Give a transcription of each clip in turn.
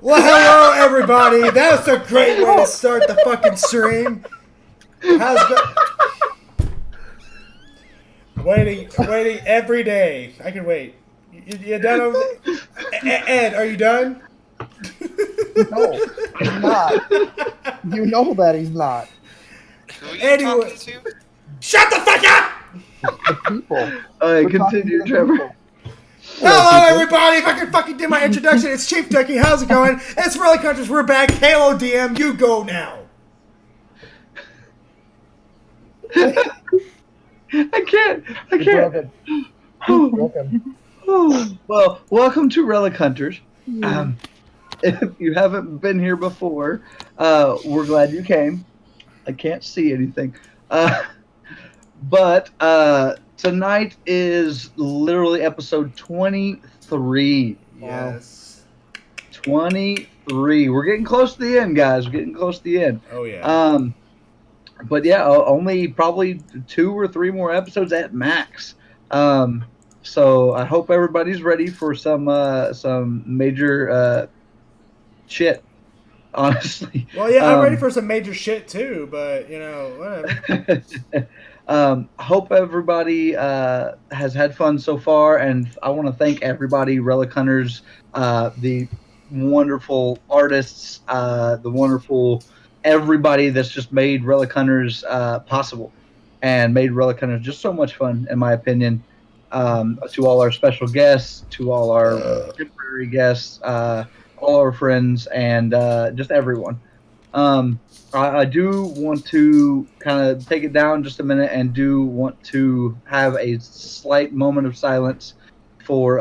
Well, hello, everybody. That's a great way to start the fucking stream. How's the... Waiting every day. I can wait. You done over there? Ed, are you done? No, he's not. You know that he's not. Who are you Anyway. talking to? Shut the fuck up! The people. All right, We're talking continue, to the Trevor. people. Hello, everybody. If I can fucking do my introduction, it's ChiefDucky. How's it going? It's Relic Hunters. We're back. Halo DM. You go now. I can't. Broken. Broken. Well, welcome to Relic Hunters. If you haven't been here before, we're glad you came. I can't see anything. But tonight is literally episode 23. Yes. 23. We're getting close to the end, guys. We're getting close to the end. Oh, yeah. But yeah, only probably 2 or 3 more episodes at max. So I hope everybody's ready for some major shit. Honestly. Well, yeah, I'm ready for some major shit too, but you know, whatever. Hope everybody has had fun so far, and I want to thank everybody, Relic Hunters, the wonderful artists, the wonderful everybody that's just made Relic Hunters possible, and made Relic Hunters just so much fun, in my opinion. To all our special guests, to all our temporary guests, all our friends, and just everyone. I do want to kind of take it down just a minute and do want to have a slight moment of silence for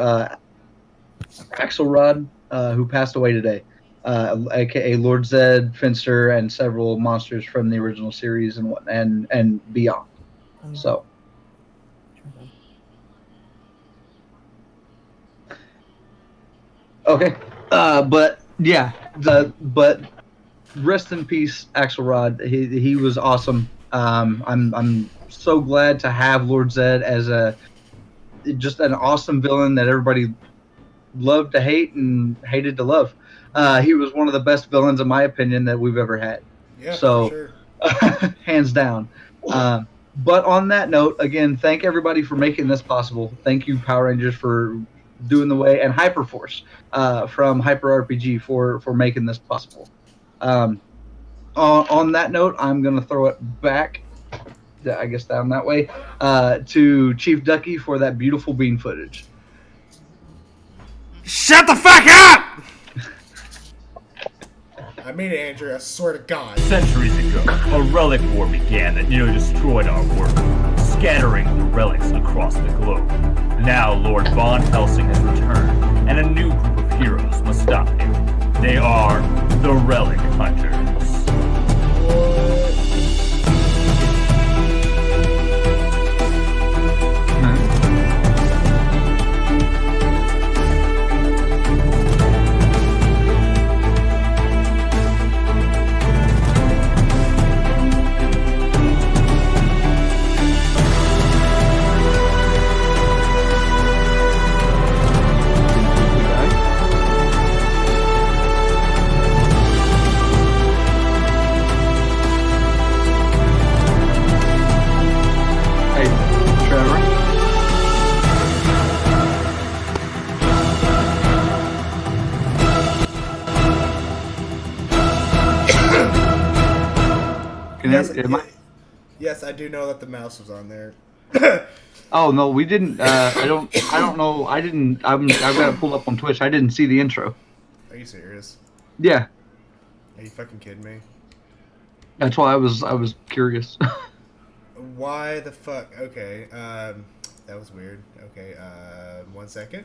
Axelrod, who passed away today, aka Lord Zed, Finster, and several monsters from the original series and beyond. So. Okay, but yeah, but rest in peace, Axelrod. He was awesome. I'm so glad to have Lord Zed as just an awesome villain that everybody loved to hate and hated to love. He was one of the best villains, in my opinion, that we've ever had. Yeah, so, for sure. Hands down. But on that note, again, thank everybody for making this possible. Thank you, Power Rangers, for doing the way, and Hyperforce from Hyper RPG for making this possible. On that note, I'm going to throw it back, I guess down that way, to ChiefDucky for that beautiful bean footage. Shut the fuck up! I mean it, Andrew. I swear to God. Centuries ago, a relic war began that nearly destroyed our world, scattering the relics across the globe. Now Lord Von Helsing has returned, and a new group of heroes must stop him. They are the Relic Hunters. Yes, I do know that the mouse was on there. Oh no, we didn't. I don't know. I didn't. I've got to pull up on Twitch. I didn't see the intro. Are you serious? Yeah. Are you fucking kidding me? That's why I was curious. Why the fuck? Okay. That was weird. Okay. 1 second.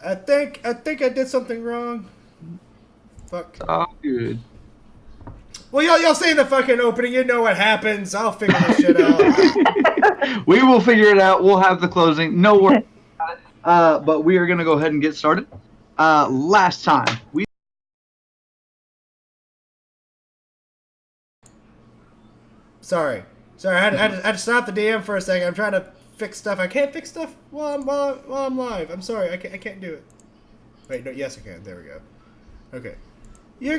I think I did something wrong. Fuck. Oh, good. Well, y'all seen the fucking opening. You know what happens. I'll figure this shit out. We will figure it out. We'll have the closing. No worries. But we are going to go ahead and get started. Last time, we... Sorry. I had to stop the DM for a second. I'm trying to fix stuff. I can't fix stuff while I'm live. I'm sorry. I can't do it. Wait, no. Yes, I can. There we go. Okay. You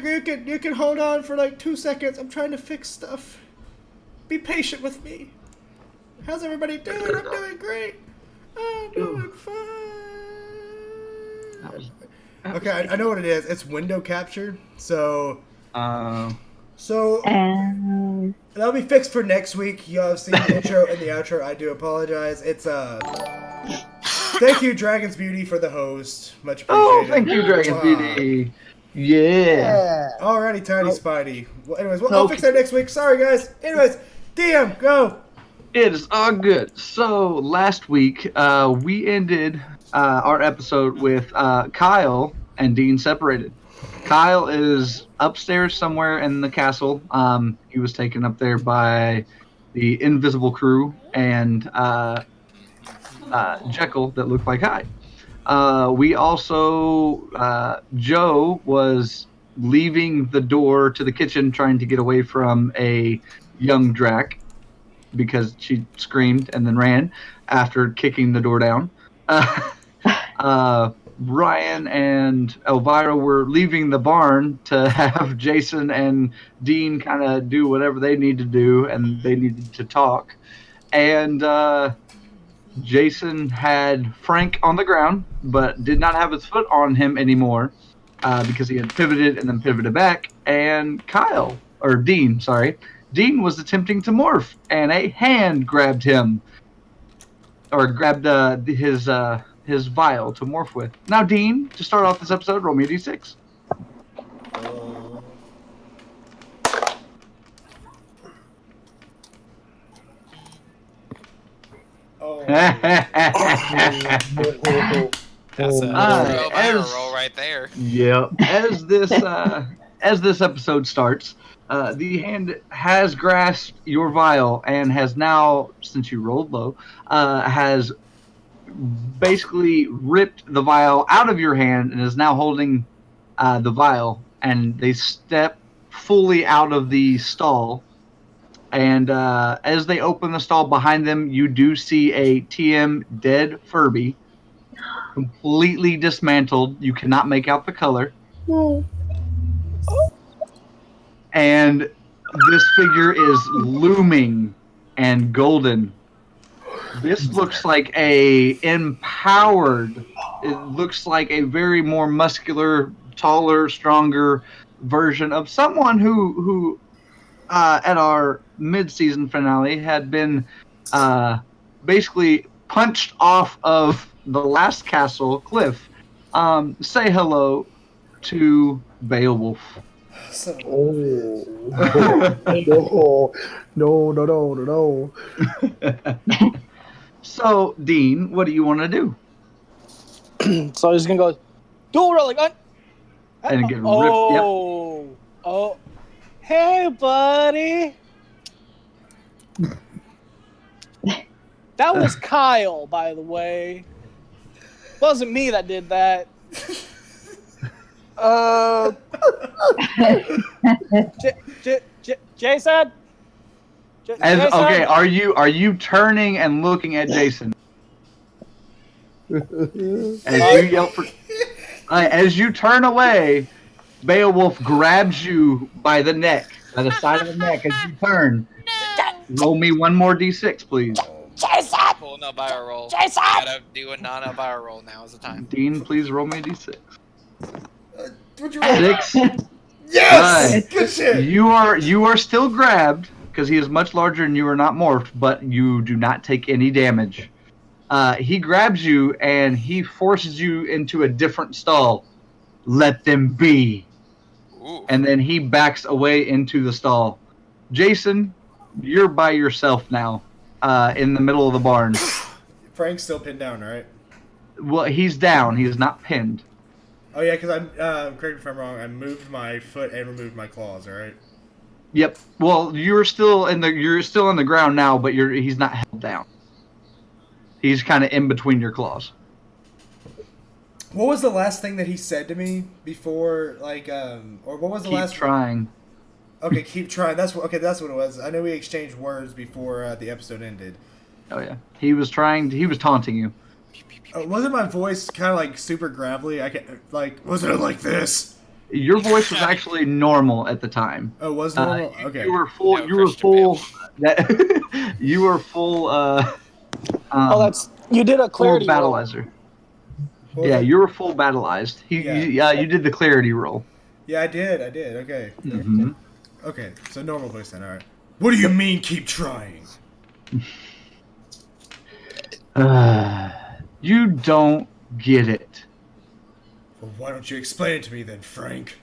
can hold on for like 2 seconds. I'm trying to fix stuff. Be patient with me. How's everybody doing? I'm doing great. I'm doing fine. Okay, I know what it is. It's window capture. So that'll be fixed for next week. Y'all have seen the intro and the outro. I do apologize. It's thank you, Dragon's Beauty, for the host. Much appreciated. Oh, thank you, Dragon's Beauty. Yeah. Alrighty, Tiny Spidey. Well, anyways, I'll fix that next week. Sorry, guys. Anyways, DM, go. It is all good. So last week, we ended our episode with Kyle and Dean separated. Kyle is upstairs somewhere in the castle. He was taken up there by the invisible crew and Jekyll that looked like Hyde. We also, Joe was leaving the door to the kitchen trying to get away from a young Drac because she screamed and then ran after kicking the door down. Ryan and Elvira were leaving the barn to have Jason and Dean kind of do whatever they need to do, and they needed to talk. And Jason had Frank on the ground, but did not have his foot on him anymore because he had pivoted and then pivoted back. And Dean was attempting to morph, and a hand grabbed him, or grabbed his vial to morph with. Now, Dean, to start off this episode, roll me a d6. That's a viral roll right there. Yep. As this episode starts, the hand has grasped your vial and has now, since you rolled low, has basically ripped the vial out of your hand and is now holding the vial. And they step fully out of the stall. And as they open the stall behind them, you do see a TM dead Furby, completely dismantled. You cannot make out the color. And this figure is looming and golden. This looks like it looks like a very more muscular, taller, stronger version of someone who at our mid-season finale had been basically punched off of the last castle cliff. Say hello to Beowulf. No. So, Dean, what do you want to do? So I'm just gonna go, dual relic, And get ripped. Oh, hey, buddy. That was Kyle, by the way. Wasn't me that did that. Jason? Jason? Okay, are you turning and looking at Jason? As you yell for, as you turn away, Beowulf grabs you by the neck, by the side of the neck as you turn. Roll me one more d6, please. Jason! Pull no bio roll. Jason! Gotta do a non-bio roll. Now is the time. Dean, please roll me a d6. What'd you roll? 6. Yes! Right. Good shit! You are still grabbed because he is much larger and you are not morphed, but you do not take any damage. He grabs you and he forces you into a different stall. Let them be. Ooh. And then he backs away into the stall. Jason, you're by yourself now, in the middle of the barn. Frank's still pinned down, right? Well, he's down. He is not pinned. Oh yeah, because I'm correct me if I'm wrong. I moved my foot and removed my claws. All right. Yep. Well, you're still on the ground now, but he's not held down. He's kind of in between your claws. What was the last thing that he said to me before, or what was the last? Keep trying. Okay, keep trying. That's what it was. I know we exchanged words before the episode ended. Oh yeah. He was taunting you. Wasn't my voice kind of like super gravelly? Wasn't it like this? Your voice was actually normal at the time. Oh, was normal? Okay. You were full. No, You were Christian full. Bale. That you were full. You did a Full clarity roll. battleizer. What was Yeah, it? you were full battleized. You did the clarity roll. Yeah, I did. Okay. Mm-hmm. Okay, so normal voice then, alright. What do you mean keep trying? You don't get it. Well, why don't you explain it to me then, Frank?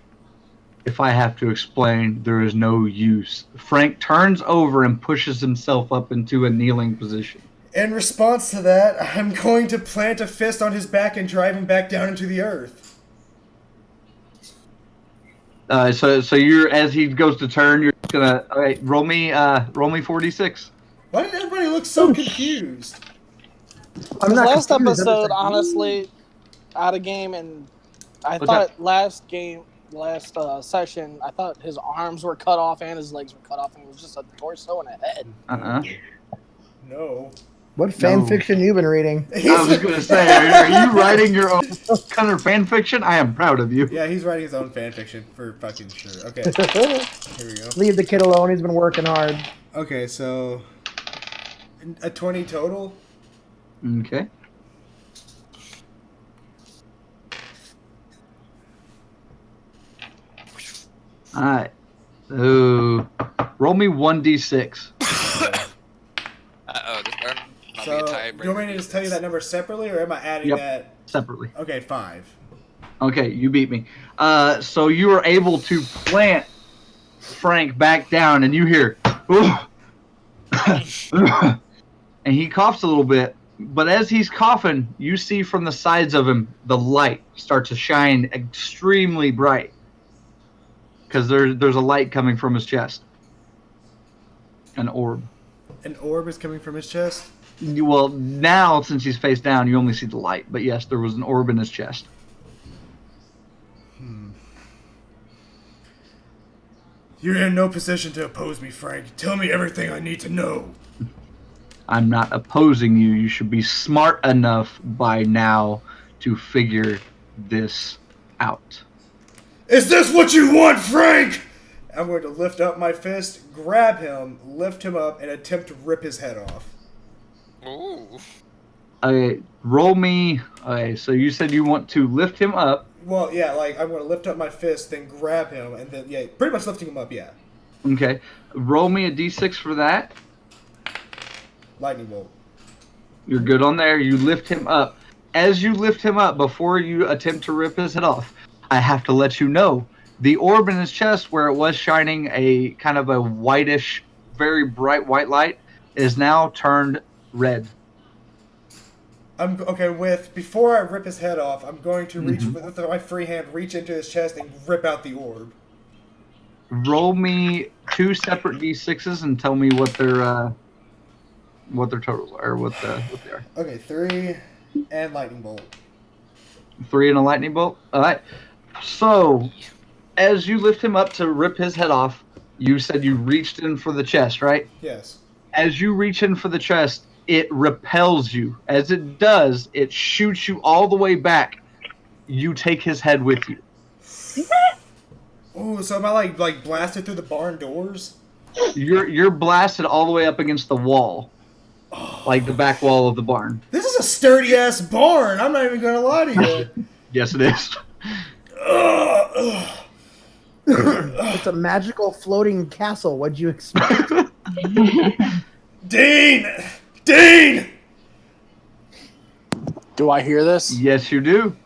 If I have to explain, there is no use. Frank turns over and pushes himself up into a kneeling position. In response to that, I'm going to plant a fist on his back and drive him back down into the earth. So you're, as he goes to turn, you're gonna roll me 4d6. Why did everybody look so confused? I'm not Last confused, I'm episode, just like, honestly, out of game, and I What's thought that? last session, I thought his arms were cut off and his legs were cut off, and it was just a torso and a head. No. What fan No. fiction you been reading? I was gonna say, are you writing your own kind of fan fiction? I am proud of you. Yeah, he's writing his own fanfiction for fucking sure. Okay, here we go. Leave the kid alone. He's been working hard. Okay, so a 20 total. Okay. All right. So roll me 1d6. Uh-oh, this turn might So, be a do tiebreaker. you want me to just tell you that number separately, or am I adding Yep. that? Separately. Okay, 5. Okay, you beat me. So you were able to plant Frank back down, and you hear, and he coughs a little bit. But as he's coughing, you see from the sides of him the light start to shine extremely bright, because there's a light coming from his chest, an orb. An orb is coming from his chest? Well, now since he's face down, you only see the light. But yes, there was an orb in his chest. You're in no position to oppose me, Frank. Tell me everything I need to know. I'm not opposing you. You should be smart enough by now to figure this out. Is this what you want, Frank? I'm going to lift up my fist, grab him, lift him up, and attempt to rip his head off. Ooh. Okay, roll me. Okay, so you said you want to lift him up. Well, yeah, like, I'm going to lift up my fist, then grab him, and then, yeah, pretty much lifting him up, yeah. Okay, roll me a d6 for that. Lightning bolt. You're good on there. You lift him up. As you lift him up, before you attempt to rip his head off, I have to let you know, the orb in his chest, where it was shining a kind of a whitish, very bright white light, is now turned red. I'm okay with, before I rip his head off, I'm going to reach with my free hand, reach into his chest and rip out the orb. Roll me 2 separate d6s and tell me what their totals are, what they are. Okay, 3 and lightning bolt. 3 and a lightning bolt. All right. So, as you lift him up to rip his head off, you said you reached in for the chest, right? Yes. As you reach in for the chest, it repels you. As it does, it shoots you all the way back. You take his head with you. Oh, so am I like blasted through the barn doors? You're blasted all the way up against the wall, like the back wall of the barn. This is a sturdy ass barn. I'm not even gonna lie to you. Yes, it is. It's a magical floating castle. What'd you expect? Dean! Dean! Do I hear this? Yes, you do.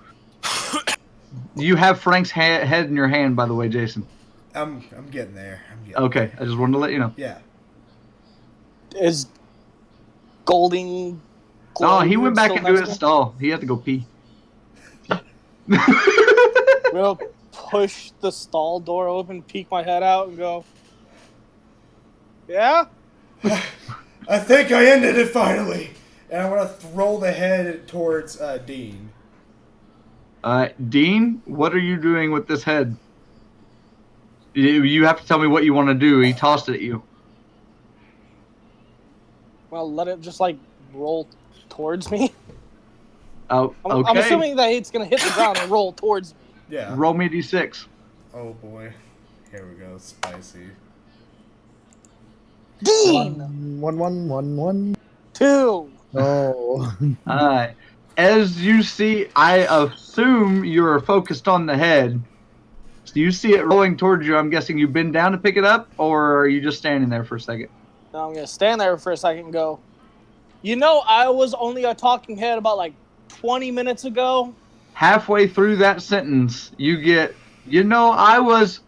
You have Frank's head in your hand, by the way, Jason. I'm getting there. Okay, I just wanted to let you know. Yeah. Is Golding... Oh, he went back still into next his to stall. He had to go pee. me? We'll push the stall door open, peek my head out, and go, yeah? I think I ended it finally. And I'm gonna throw the head towards Dean. Dean, what are you doing with this head? You have to tell me what you want to do. He tossed it at you. Well, let it just, like, roll towards me. Oh, I'm okay. assuming that it's going to hit the ground and roll towards me. Yeah. Roll me a d6. Oh boy. Here we go. Spicy. Dean! 1. 2. No. Alright. As you see, I assume you're focused on the head. So you see it rolling towards you. I'm guessing you bend down to pick it up, or are you just standing there for a second? Now I'm going to stand there for a second and go, you know, I was only a talking head about like 20 minutes ago. Halfway through that sentence, you get, you know, I was.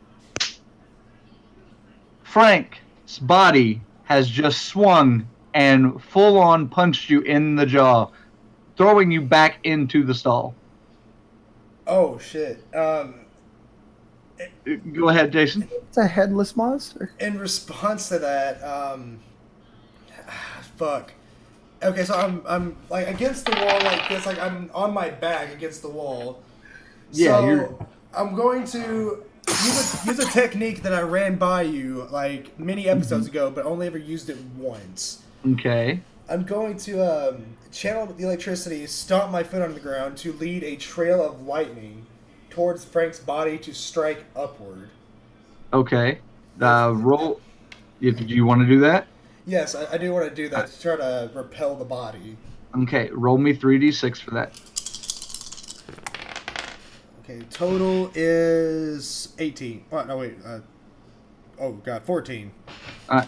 Frank's body has just swung and full on punched you in the jaw, throwing you back into the stall. Oh shit. Go ahead, Jason. It's a headless monster. In response to that, fuck. Okay, so I'm like against the wall like this, like I'm on my back against the wall. Yeah, so I'm going to use a technique that I ran by you like many episodes ago, but only ever used it once. Okay. I'm going to channel the electricity, stomp my foot on the ground to lead a trail of lightning towards Frank's body to strike upward. Okay. Roll. Do you want to do that? Yes, I do want to do that to try to repel the body. Okay. Roll me 3d6 for that. Okay, total is 18. Oh, no, wait. Oh, God, 14.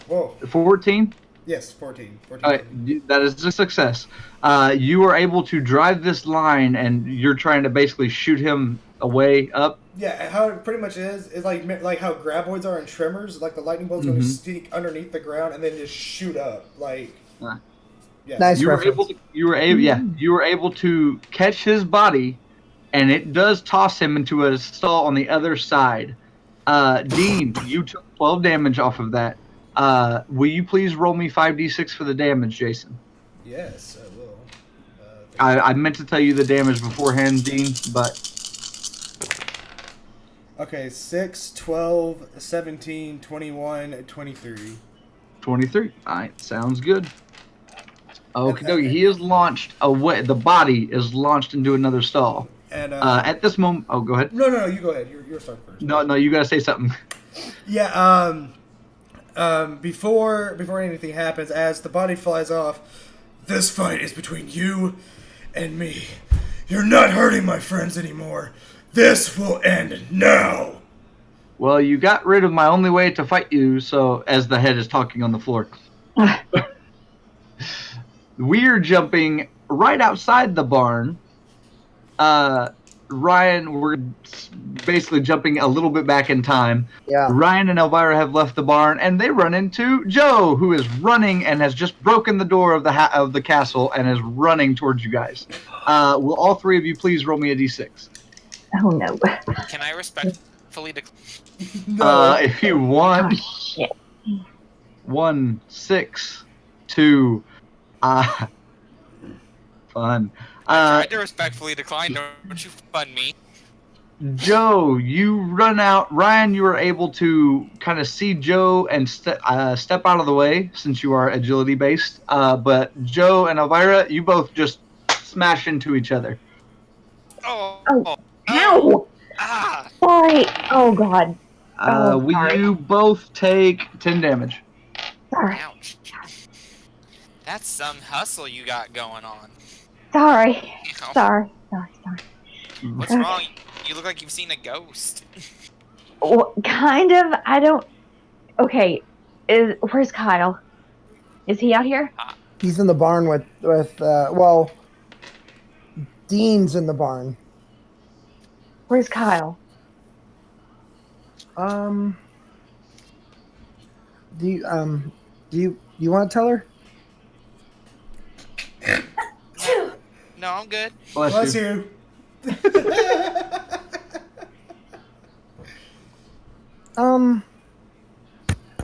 Whoa. 14? Yes, 14. 14. All right, that is a success. You are able to drive this line, and you're trying to basically shoot him away up. Yeah, how it pretty much is like how graboids are in Tremors. Like the lightning bolt's going to stick underneath the ground and then just shoot up. Like, yeah. Nice You were reference. you were able to catch his body, and it does toss him into a stall on the other side. Dean, you took 12 damage off of that. Will you please roll me 5d6 for the damage, Jason? Yes, I will. I meant to tell you the damage beforehand, Dean, but... Okay, 6, 12, 17, 21, 23. 23. Alright, sounds good. Okay, he is launched away. The body is launched into another stall. And at this moment... Oh, go ahead. No, you go ahead. You're starting first. No, you gotta say something. Yeah, before anything happens, as the body flies off, this fight is between you and me. You're not hurting my friends anymore. This will end now. Well, you got rid of my only way to fight you, so as the head is talking on the floor. We're jumping right outside the barn. Ryan, we're basically jumping a little bit back in time. Yeah. Ryan and Elvira have left the barn, and they run into Joe, who is running and has just broken the door of the castle and is running towards you guys. Will all three of you please roll me a d6? Oh no. Can I respectfully If you want. Oh shit. 1, 6, 2. Fun. I tried to respectfully decline. Don't you fund me. Joe, you run out. Ryan, you are able to kind of see Joe and step out of the way since you are agility based. But Joe and Elvira, you both just smash into each other. Ow! Ah! Sorry. Oh god. Oh, sorry. You both take 10 damage. Sorry. Ouch. That's some hustle you got going on. Sorry. You know? Sorry. What's wrong? You look like you've seen a ghost. Well, kind of. I don't. Okay. Where's Kyle? Is he out here? He's in the barn with well, Dean's in the barn. Where's Kyle? Do you want to tell her? No, I'm good. Bless you. I'm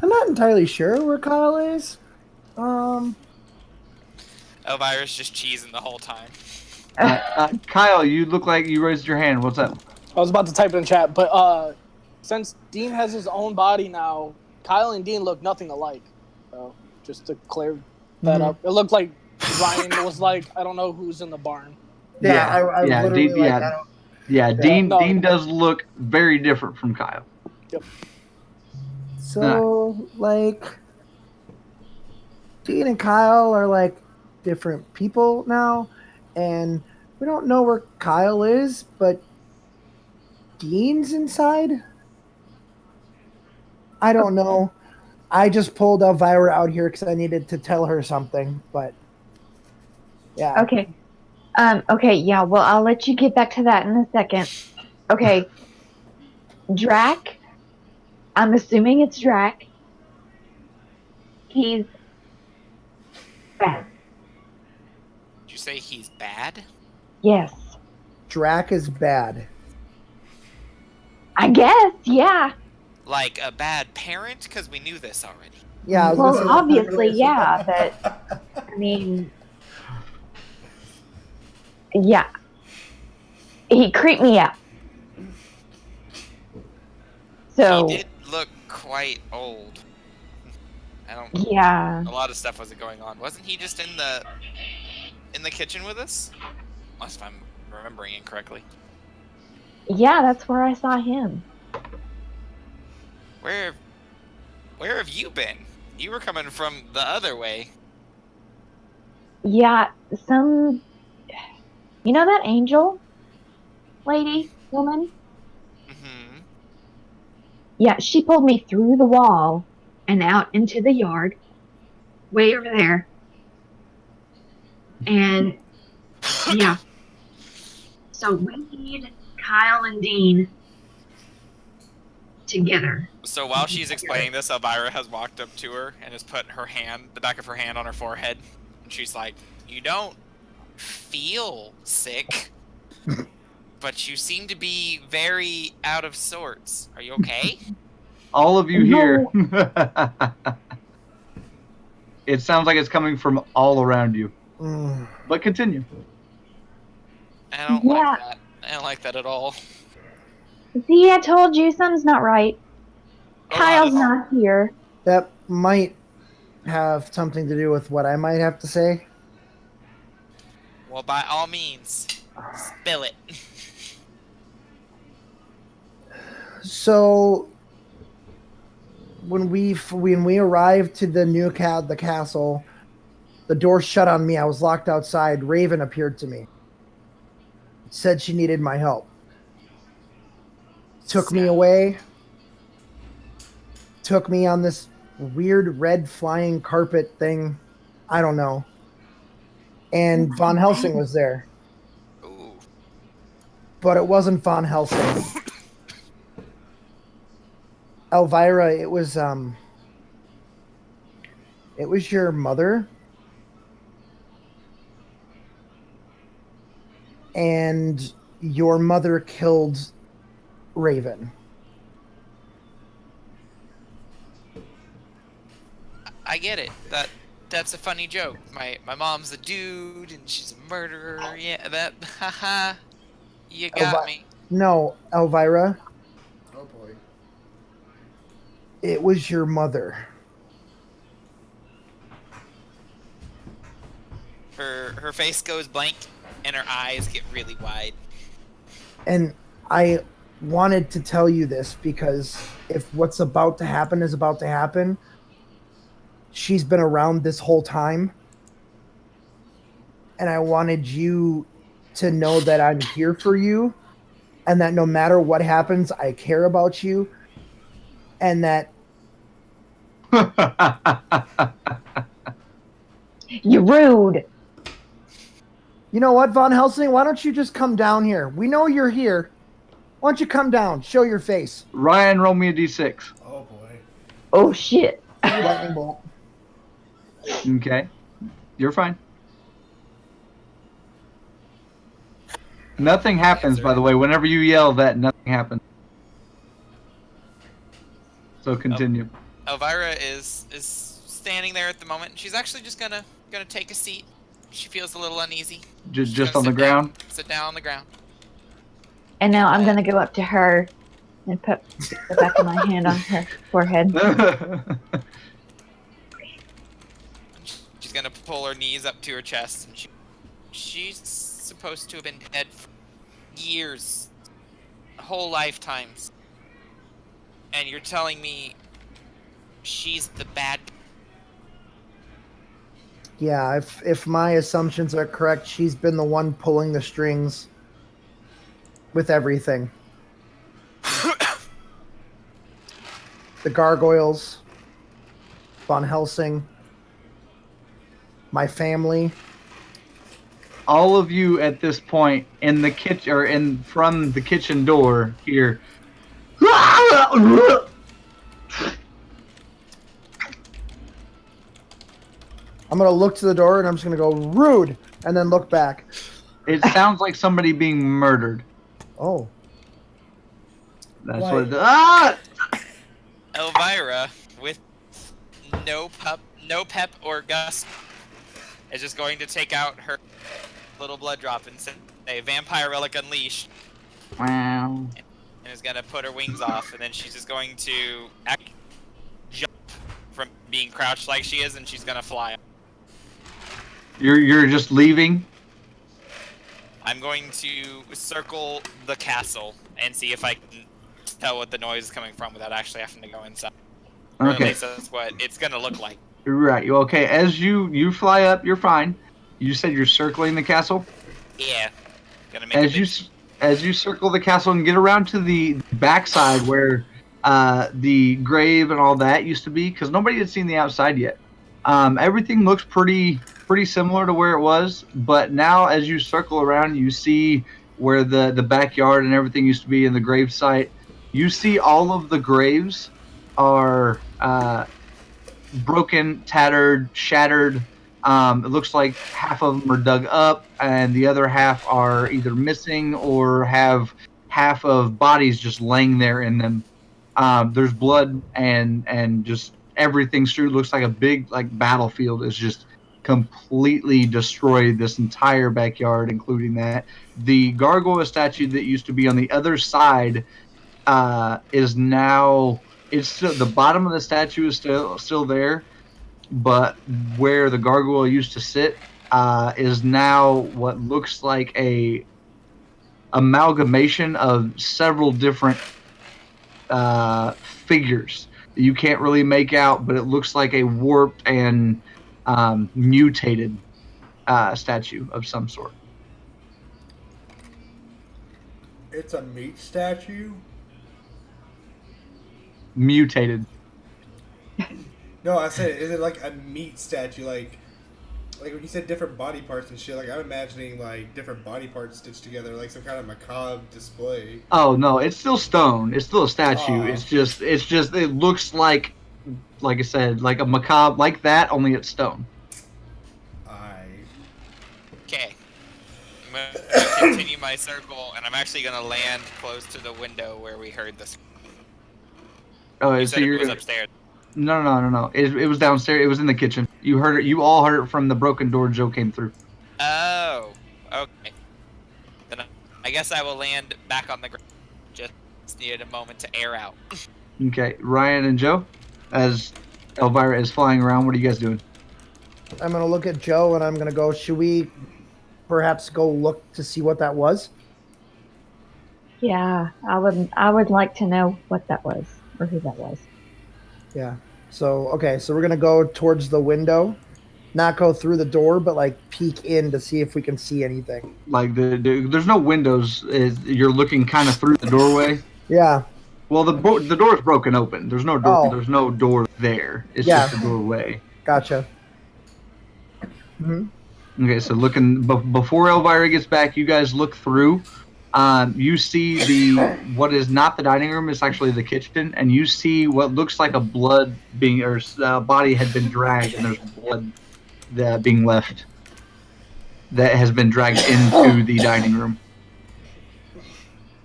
not entirely sure where Kyle is. Elvira's just cheesing the whole time. Kyle, you look like you raised your hand. What's up? I was about to type it in chat, but since Dean has his own body now, Kyle and Dean look nothing alike. So just to clear that up, it looked like Ryan was like, I don't know who's in the barn. I literally Yeah, Dean no. Dean does look very different from Kyle. So, like, Dean and Kyle are like different people now, and we don't know where Kyle is, but Dean's inside. I don't know. I just pulled Elvira out here because I needed to tell her something, but yeah. Okay. Okay, yeah, well, I'll let you get back to that in a second. Okay. Drac. I'm assuming it's Drac. He's bad. Did you say he's bad? Yes. Drac is bad. I guess, yeah. Like a bad parent? Because we knew this already. Yeah, I was Well, gonna say that's not obviously, really- yeah, but I mean, yeah. He creeped me out. So, He did look quite old. I don't. yeah. A lot of stuff was going on. Wasn't he just in the kitchen with us? Unless if I'm remembering incorrectly. Yeah, that's where I saw him. Where have you been? You were coming from the other way. Yeah, you know that angel lady, woman? Mm-hmm. Yeah, she pulled me through the wall and out into the yard, way over there. And yeah, so we need Kyle and Dean together. So while she's explaining this, Elvira has walked up to her and has put the back of her hand on her forehead. And she's like, "You don't feel sick, but you seem to be very out of sorts. Are you okay?" All of you here. It sounds like it's coming from all around you. Mm. But continue. I don't like that. I don't like that at all. See, I told you something's not right. Oh, Kyle's wow, not here. That might have something to do with what I might have to say. Well, by all means, spill it. So when we arrived to the castle, the door shut on me. I was locked outside. Raven appeared to me. Said she needed my help. Took me away. Took me on this weird red flying carpet thing. I don't know. And Von Helsing was there. Ooh. But it wasn't Von Helsing. Elvira, it was your mother. And your mother killed Raven. I get it. That's a funny joke. My mom's a dude and she's a murderer. Yeah, that haha. You got me. No, Elvira. Oh boy. It was your mother. Her face goes blank and her eyes get really wide. And I wanted to tell you this because if what's about to happen is about to happen, she's been around this whole time. And I wanted you to know that I'm here for you and that no matter what happens, I care about you. And that You're rude. you know what, Von Helsing? Why don't you just come down here? We know you're here. Why don't you come down? Show your face. Ryan, roll me a d6. Oh boy. Oh shit. Lightning bolt. Okay. You're fine. Nothing happens, by the way. Whenever you yell that, nothing happens. So continue. Elvira is standing there at the moment. She's actually just gonna take a seat. She feels a little uneasy. She's Just gonna on the sit ground? down- sit down on the ground. And now I'm gonna go up to her and put the back of my hand on her forehead. She's gonna pull her knees up to her chest, and she's supposed to have been dead for years. whole lifetimes, and you're telling me she's the bad. Yeah, if my assumptions are correct, she's been the one pulling the strings with everything. The gargoyles, Von Helsing, my family. All of you at this point in the kitchen or from the kitchen door here. I'm gonna look to the door and I'm just gonna go rude and then look back. It sounds like somebody being murdered. Oh. That's Why? what it does. Elvira, with no pep or gust, is just going to take out her little blood drop and say, "Vampire Relic Unleashed," Wow. and is going to put her wings off, and then she's just going to jump from being crouched like she is, and she's going to fly. You're just leaving? I'm going to circle the castle and see if I can tell what the noise is coming from without actually having to go inside. Or at Okay. least that's what it's going to look like. Right. Okay. As you fly up, you're fine. You said you're circling the castle. Yeah. Gonna make As you circle the castle and get around to the backside where the grave and all that used to be, because nobody had seen the outside yet. Everything looks pretty similar to where it was, but now as you circle around, you see where the backyard and everything used to be in the grave site. You see all of the graves are broken, tattered, shattered. It looks like half of them are dug up, and the other half are either missing or have half of bodies just laying there in them. There's blood and just everything strewed. Looks like a big battlefield is just completely destroyed this entire backyard, including that. The gargoyle statue that used to be on the other side is now. It's still, the bottom of the statue is still there, but where the gargoyle used to sit is now what looks like a amalgamation of several different figures that you can't really make out, but it looks like a warped and mutated statue of some sort. It's a meat statue? Mutated. No, I said, is it like a meat statue? Like when you said different body parts and shit, like I'm imagining like different body parts stitched together, like some kind of macabre display. Oh no, it's still stone. It's still a statue. Aw. It's just it looks like I said, like a macabre like that, only it's stone. Okay. I'm gonna continue my circle, and I'm actually gonna land close to the window where we heard this. Oh, You so said you're it was upstairs. No. It was downstairs. It was in the kitchen. You heard it. You all heard it from the broken door Joe came through. Oh, okay. Then I guess I will land back on the ground. Just needed a moment to air out. Okay, Ryan and Joe, as Elvira is flying around, what are you guys doing? I'm gonna look at Joe and I'm gonna go, should we perhaps go look to see what that was? Yeah, I would like to know what that was or who that was. Yeah. So we're gonna go towards the window, not go through the door, but like peek in to see if we can see anything. Like there's no windows. You're looking kind of through the doorway. Yeah. Well, the door is broken open. There's no door. Oh. There's no door there. It's Yeah. just a doorway. Gotcha. Hmm. Okay, so looking before Elvira gets back, you guys look through. You see what is not the dining room. It's actually the kitchen, and you see what looks like a blood body had been dragged, and there's blood being left that has been dragged into the dining room.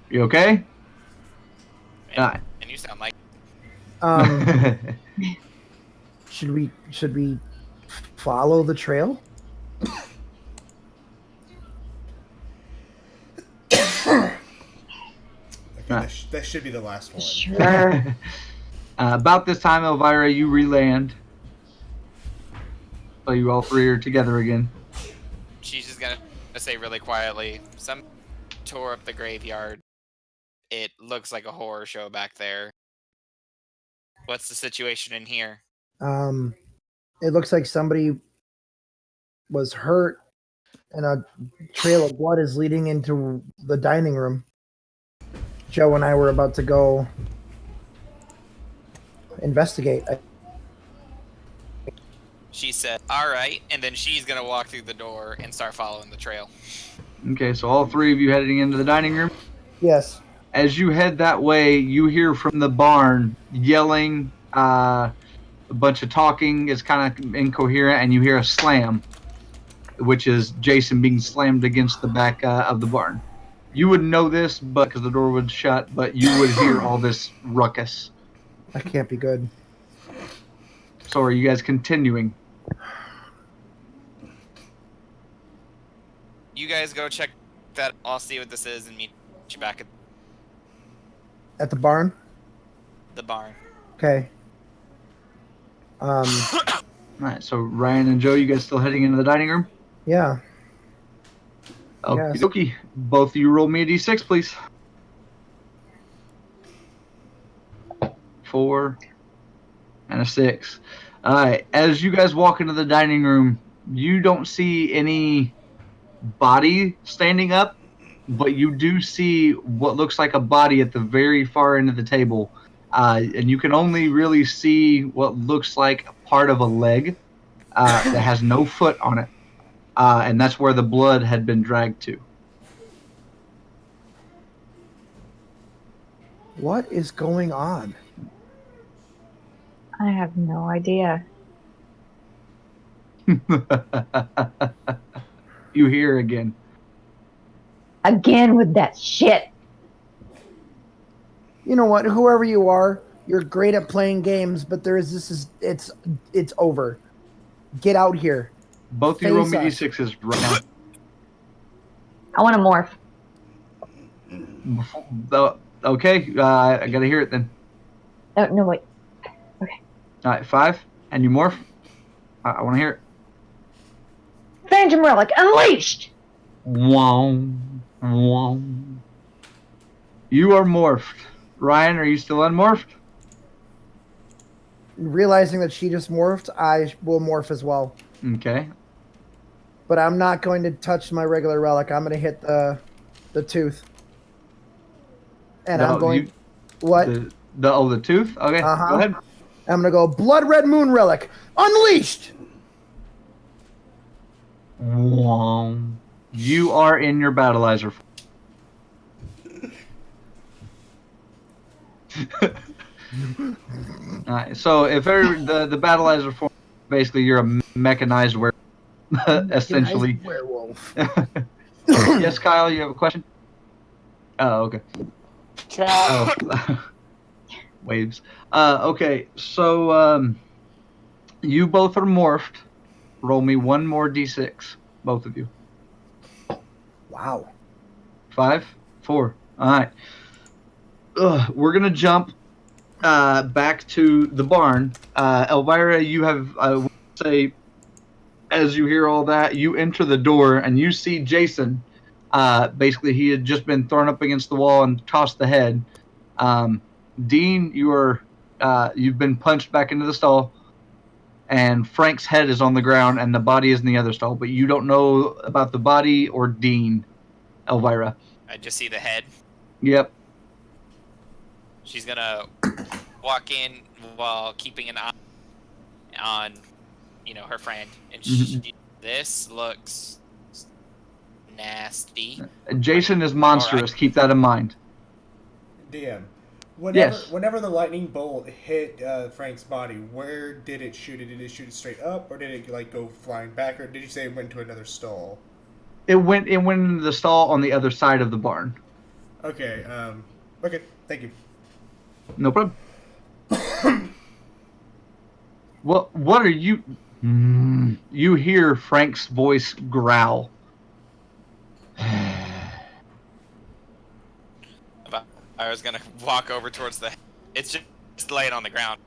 You okay? And you sound like Should we follow the trail? That should be the last one. Sure. About this time, Elvira, you re-land. So you all three are together again. she's just gonna say really quietly, some tore up the graveyard It looks like a horror show back there. What's the situation in here? It looks like somebody was hurt, and a trail of blood is leading into the dining room. Joe and I were about to go investigate. She said, all right, and then she's going to walk through the door and start following the trail. Okay, so all three of you heading into the dining room. Yes. As you head that way, you hear from the barn yelling, a bunch of talking is kind of incoherent, and you hear a slam, which is Jason being slammed against the back of the barn. You wouldn't know this, but because the door was shut, but you would hear all this ruckus. That can't be good. So are you guys continuing? You guys go check that. I'll see what this is and meet you back at At the barn? the barn. Okay. All right, so Ryan and Joe, you guys still heading into the dining room? Yeah. Okie Yes. dokie. Both of you roll me a d6, please. 4 and a 6. All right, as you guys walk into the dining room, you don't see any body standing up, but you do see what looks like a body at the very far end of the table. And you can only really see what looks like part of a leg that has no foot on it. And that's where the blood had been dragged to. What is going on? I have no idea. You hear again. Again with that shit. You know what? Whoever you are, you're great at playing games, but it's over. Get out here. Both of you roll me Face us. d6s right now. I want to morph. Okay, I gotta hear it then. Oh, no, wait. All right, 5, and you morph. I want to hear it. Phantom Relic Unleashed! Wow, wow. You are morphed. Ryan, are you still unmorphed? Realizing that she just morphed, I will morph as well. Okay. But I'm not going to touch my regular relic. I'm going to hit the tooth. And I'm going... what? The tooth? Okay, Uh-huh. go ahead. I'm going to go Blood Red Moon Relic. Unleashed! Wow. You are in your battleizer. Alright, so if the battleizer form, basically you're a mechanized werewolf, essentially. Mechanized werewolf. Yes, Kyle, you have a question? Oh, okay. Chat. Oh. Waves. Okay, so you both are morphed. Roll me one more d6, both of you. Wow. 5, 4. All right. We're gonna jump back to the barn. Elvira, you have, I would say, as you hear all that, you enter the door and you see Jason. Basically, he had just been thrown up against the wall and tossed the head. Dean, you've been punched back into the stall, and Frank's head is on the ground, and the body is in the other stall. But you don't know about the body or Dean, Elvira. I just see the head. Yep. She's gonna walk in while keeping an eye on, her friend. And this looks nasty. Jason is monstrous. Keep that in mind. DM. Yes. Whenever the lightning bolt hit Frank's body, where did it shoot it? Did it shoot it straight up, or did it go flying back, or did you say it went to another stall? It went into the stall on the other side of the barn. Okay. Okay. Thank you. No problem. What are you? You hear Frank's voice growl. I was gonna walk over towards the. It's just laying on the ground.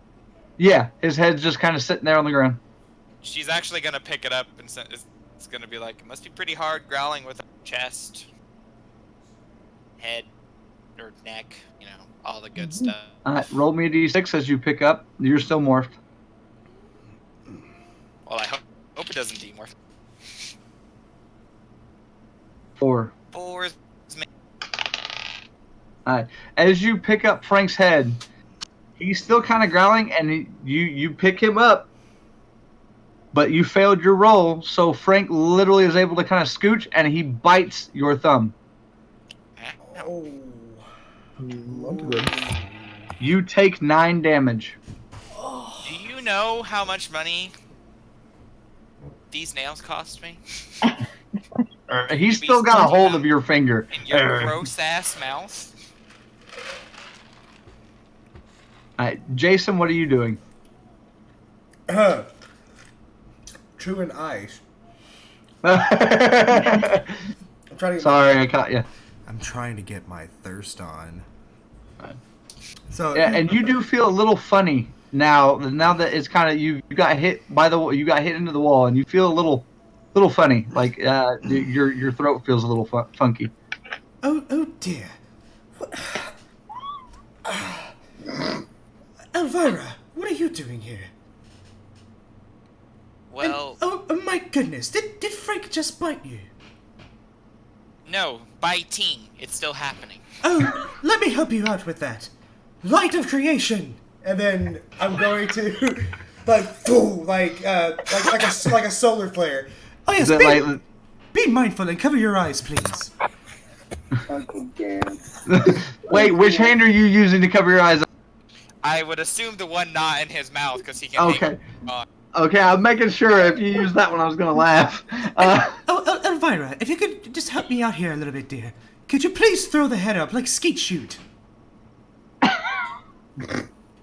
Yeah, his head's just kind of sitting there on the ground. She's actually gonna pick it up and it's gonna be like, it must be pretty hard growling with a chest, head. or neck, all the good stuff. Roll me a d6 as you pick up. You're still morphed. Well, I hope it doesn't demorph. 4. 4 is As you pick up Frank's head, he's still kind of growling, and you pick him up, but you failed your roll, so Frank literally is able to kind of scooch, and he bites your thumb. Oh. Not good. You take 9 damage. Do you know how much money these nails cost me? He's still got a hold of your finger. In your gross ass mouth. Jason, what are you doing? Chewing ice. Sorry, I caught you. I'm trying to get my thirst on. So yeah, and you do feel a little funny now that it's kind of you got hit by you got hit into the wall, and you feel a little funny, like your throat feels a little funky. Oh dear. Elvira, what are you doing here? Well, oh my goodness, did Frank just bite you? No, biting. It's still happening. Oh, let me help you out with that. Light of creation, and then I'm going to like a solar flare. Oh yes, be mindful and cover your eyes, please. Wait, which hand are you using to cover your eyes? I would assume the one not in his mouth because he can. Okay. Okay, I'm making sure if you use that one, I was gonna laugh. Elvira, if you could just help me out here a little bit, dear. Could you please throw the head up like skeet shoot?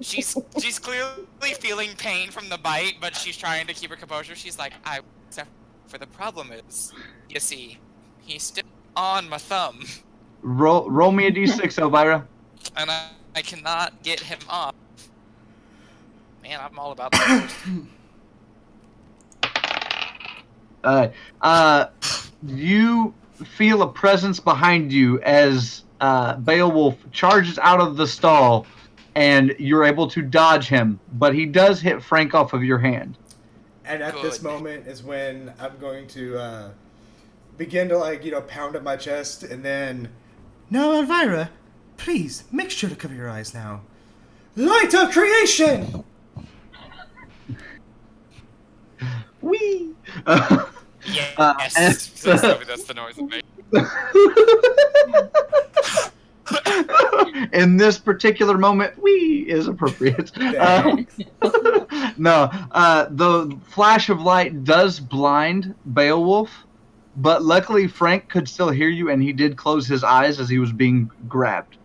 She's clearly feeling pain from the bite, but she's trying to keep her composure. She's like, except for the problem is, you see, he's still on my thumb. Roll me a d6, Elvira. And I cannot get him off. Man, I'm all about that. You feel a presence behind you as Beowulf charges out of the stall, and you're able to dodge him, but he does hit Frank off of your hand. And at this moment is when I'm going to begin to pound at my chest, and then, no, Elvira, please make sure to cover your eyes now. Light of creation. Whee! Yes. Please tell me that's the noise it makes. In this particular moment, "wee" is appropriate. No, the flash of light does blind Beowulf, but luckily Frank could still hear you, and he did close his eyes as he was being grabbed.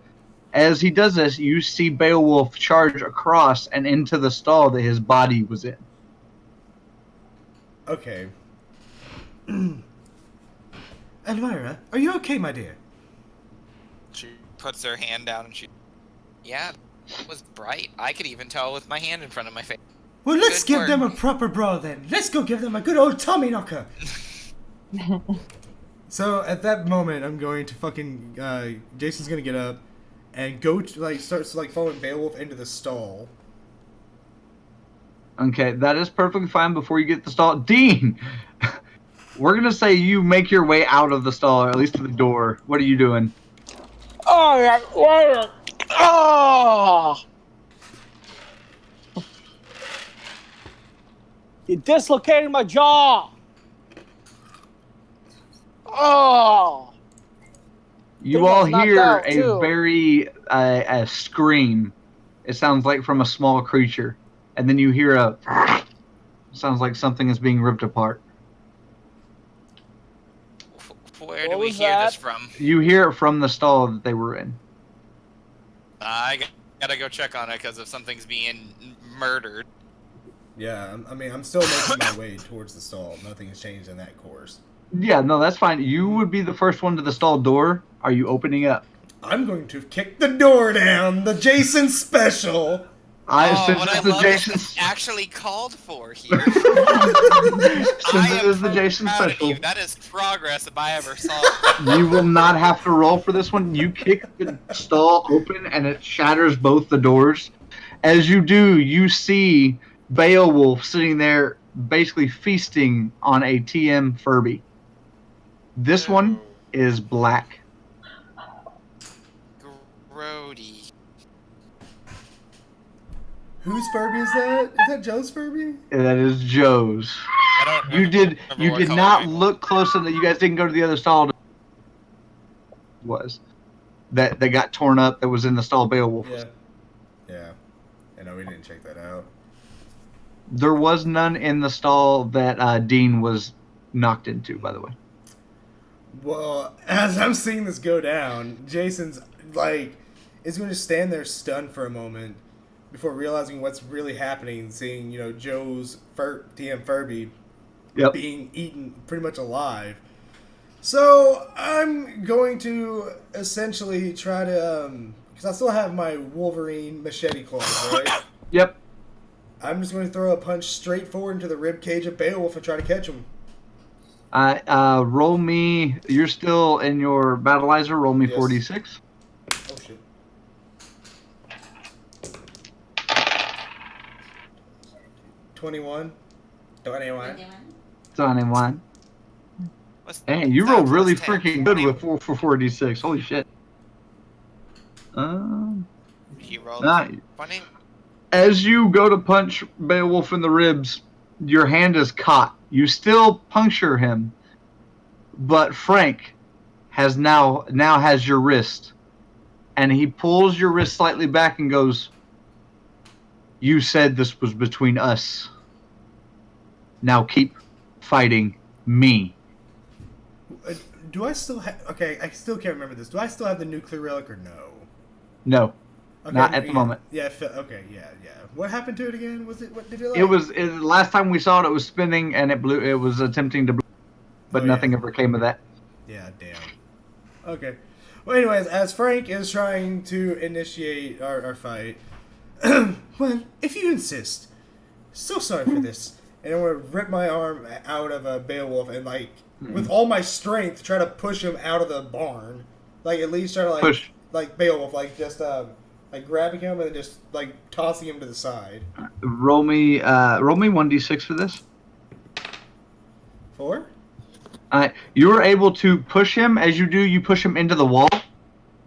As he does this, you see Beowulf charge across and into the stall that his body was in. Okay. Elvira, are you okay, my dear? She puts her hand down and yeah, it was bright. I could even tell with my hand in front of my face. Well, let's give them a proper brawl then. Let's go give them a good old Tommy knocker. So at that moment, I'm going to fucking Jason's gonna get up and go to starts following Beowulf into the stall. Okay, that is perfectly fine. Before you get to the stall, Dean, we're gonna say you make your way out of the stall, or at least to the door. What are you doing? Oh yeah, oh! You dislocated my jaw. Oh! You all hear a very a scream. It sounds like from a small creature, and then you hear a. Sounds like something is being ripped apart. Where do we hear this from? You hear it from the stall that they were in. I gotta go check on it because if something's being murdered. Yeah, I'm still making my way towards the stall. Nothing has changed in that course. Yeah, no, that's fine. You would be the first one to the stall door. Are you opening up? I'm going to kick the door down. The Jason special. Since what it's I the love Jason, is it's actually called for here. since I it am is the so Jason proud of special, you. That is progress if I ever saw it. you will not have to roll for this one. You kick the stall open and it shatters both the doors. As you do, you see Beowulf sitting there basically feasting on a TM Furby. This one is black. Grody. Whose Furby is that? Is that Joe's Furby? That is Joe's. I don't You did remember you what did color not mine was. look close enough. You guys didn't go to the other stall. Was that got torn up? That was in the stall. Beowulf. Yeah. Yeah. I know we didn't check that out. There was none in the stall that Dean was knocked into. By the way. Well, as I'm seeing this go down, Jason's like is going to stand there stunned for a moment before realizing what's really happening. Seeing Joe's TM Furby being eaten pretty much alive. So I'm going to essentially try to because I still have my Wolverine machete claws, right? Yep. I'm just going to throw a punch straight forward into the rib cage of Beowulf and try to catch him. Roll me. You're still in your battleizer. Roll me Yes. 46. Oh shit. 21. 21. It's on in line. Hey, you What's roll that really plus 10? freaking good with 446. Holy shit. He rolled Ah, 20. As you go to punch Beowulf in the ribs, your hand is caught. You still puncture him, but Frank has now has your wrist, and he pulls your wrist slightly back and goes, "You said this was between us. Now keep fighting me." Do I still have... Okay, I still can't remember this. Do I still have the nuclear relic or no? No, Okay, not at the moment. Yeah, okay, yeah. What happened to it again? What did it like? It was last time we saw it. It was spinning and it blew. It was attempting to blow, but nothing ever came of that. Yeah, damn. Okay. Well, anyways, as Frank is trying to initiate our fight, well, if you insist, so sorry for this. And I'm gonna rip my arm out of Beowulf and with all my strength try to push him out of the barn. At least try to Push. Beowulf, just grabbing him and then just tossing him to the side. Roll me 1d6 for this. 4? You're able to push him. As you do, you push him into the wall.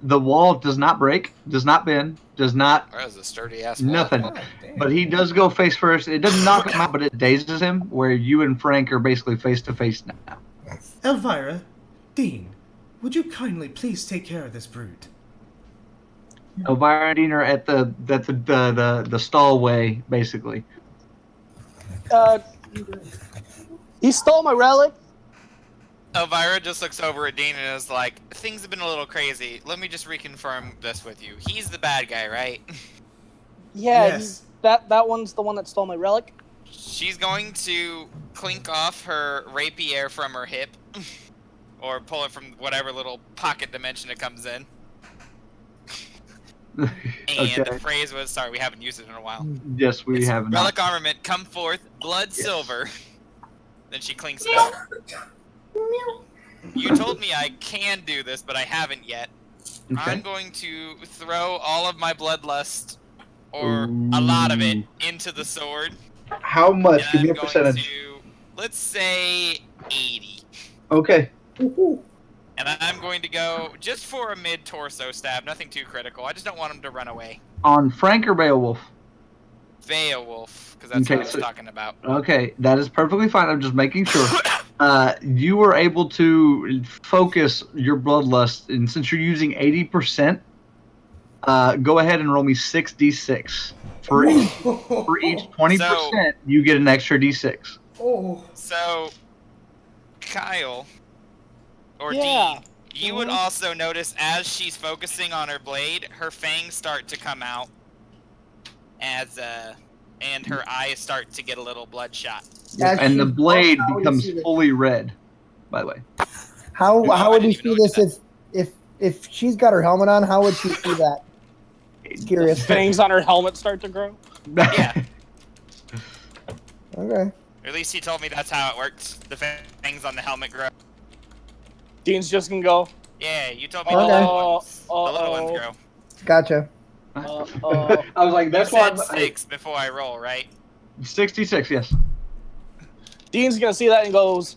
The wall does not break, does not bend, does not That was a sturdy ass wall. nothing. God damn. But he does go face first. It doesn't knock him out, but it dazes him. Where you and Frank are basically face to face now. Elvira, Dean, would you kindly please take care of this brute? Elvira and Dean are at the stallway, basically. He stole my relic. Elvira just looks over at Dean and is like, things have been a little crazy. Let me just reconfirm this with you. He's the bad guy, right? Yeah, Yes. that one's the one that stole my relic. She's going to clink off her rapier from her hip. Or pull it from whatever little pocket dimension it comes in. And Okay. the phrase was, sorry, we haven't used it in a while. Yes, we It's have not. relic armament, come forth, blood silver. Then she clinks it out. You told me I can do this, but I haven't yet. Okay. I'm going to throw all of my bloodlust, or a lot of it, into the sword. How much? And Give me I'm a going percentage. to, let's say, 80. Okay. And I'm going to go just for a mid-torso stab, nothing too critical. I just don't want him to run away. On Frank or Beowulf? Beowulf, because that's Okay, what I was so- talking about. Okay, that is perfectly fine. I'm just making sure. You were able to focus your bloodlust, and since you're using 80%, go ahead and roll me 6d6. For each 20%, you get an extra d6. Oh. So, Kyle, or Yeah. Dean, you would also notice as she's focusing on her blade, her fangs start to come out, and her eyes start to get a little bloodshot. As And she- the blade how would you becomes see this? fully red, by the way. How I would didn't we even see notice this if she's got her helmet on? How would she see that? Curious. Fangs on her helmet start to grow. Yeah. Okay. Or at least he told me that's how it works. The fangs on the helmet grow. Dean's just gonna go. Yeah, you told me Okay. the little ones grow. Gotcha. I was like, that's You why said 6 before I roll, right? 66. Yes. Dean's gonna see that and goes,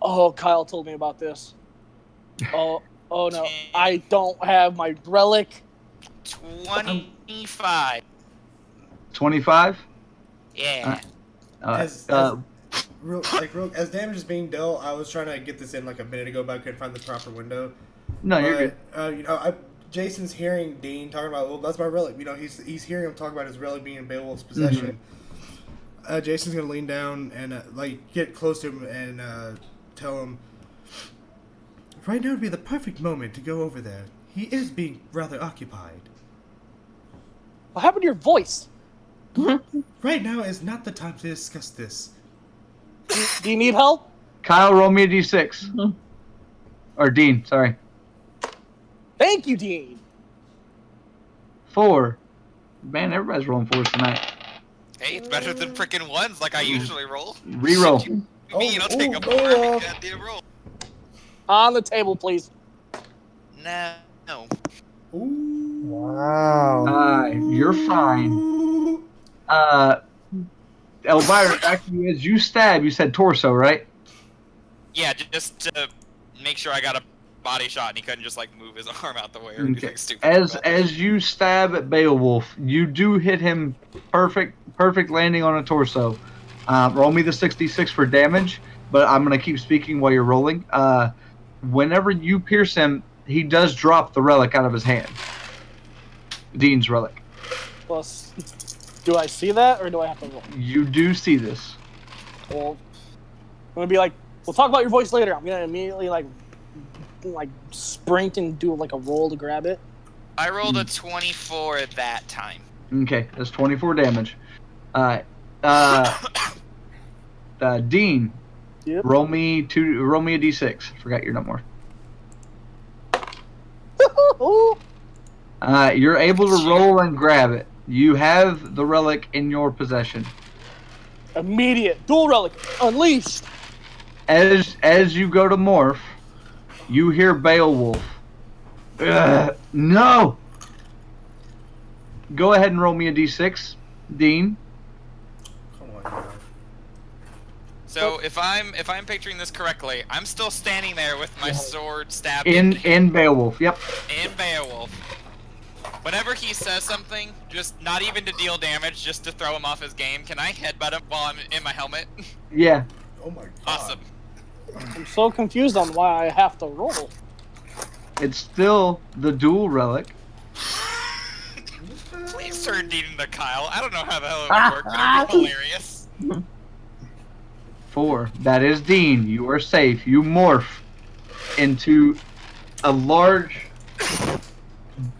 "Oh, Kyle told me about this. Oh no, I don't have my relic." 25. 25. Yeah. As damage is being dealt, I was trying to get this in like a minute ago, but I couldn't find the proper window. No, you're good. Jason's hearing Dean talking about, well, that's my relic. You know, he's hearing him talk about his relic being in Beowulf's possession. Mm-hmm. Jason's gonna lean down and get close to him and tell him, right now would be the perfect moment to go over there. He is being rather occupied. What happened to your voice? Right now is not the time to discuss this. Do you need help? Kyle, roll me a d6. Or Dean, sorry. Thank you, Dean. 4. Man, everybody's rolling 4s tonight. Hey, it's better than freaking 1s like I usually roll. Reroll. I'll take a perfect goddamn roll. On the table, please. No. Ooh. Wow. You're fine. Elvira, actually, as you stab, you said torso, right? Yeah, just to make sure I got a body shot and he couldn't just like move his arm out the way or anything stupid. As you stab at Beowulf, you do hit him perfect landing on a torso. Roll me the 66 for damage, but I'm gonna keep speaking while you're rolling. Whenever you pierce him, he does drop the relic out of his hand. Dean's relic. Plus, do I see that or do I have to roll? You do see this. Well, I'm gonna be like, we'll talk about your voice later. I'm gonna immediately like sprint and do like a roll to grab it. I rolled a 24 at that time. Okay, that's 24 damage. Dean, Yep. roll me a d6. Forgot your number. You're able to roll and grab it. You have the relic in your possession. Immediate dual relic unleashed. As you go to morph, you hear Beowulf. No. Go ahead and roll me a d6, Dean. Come on, now. So if I'm picturing this correctly, I'm still standing there with my sword stabbed in Beowulf. Yep. In Beowulf. Whenever he says something, just not even to deal damage, just to throw him off his game, can I headbutt him while I'm in my helmet? Yeah. Oh my god. Awesome. I'm so confused on why I have to roll. It's still the dual relic. Please turn Dean into Kyle. I don't know how the hell it would work, but it'd be hilarious. 4. That is Dean. You are safe. You morph into a large,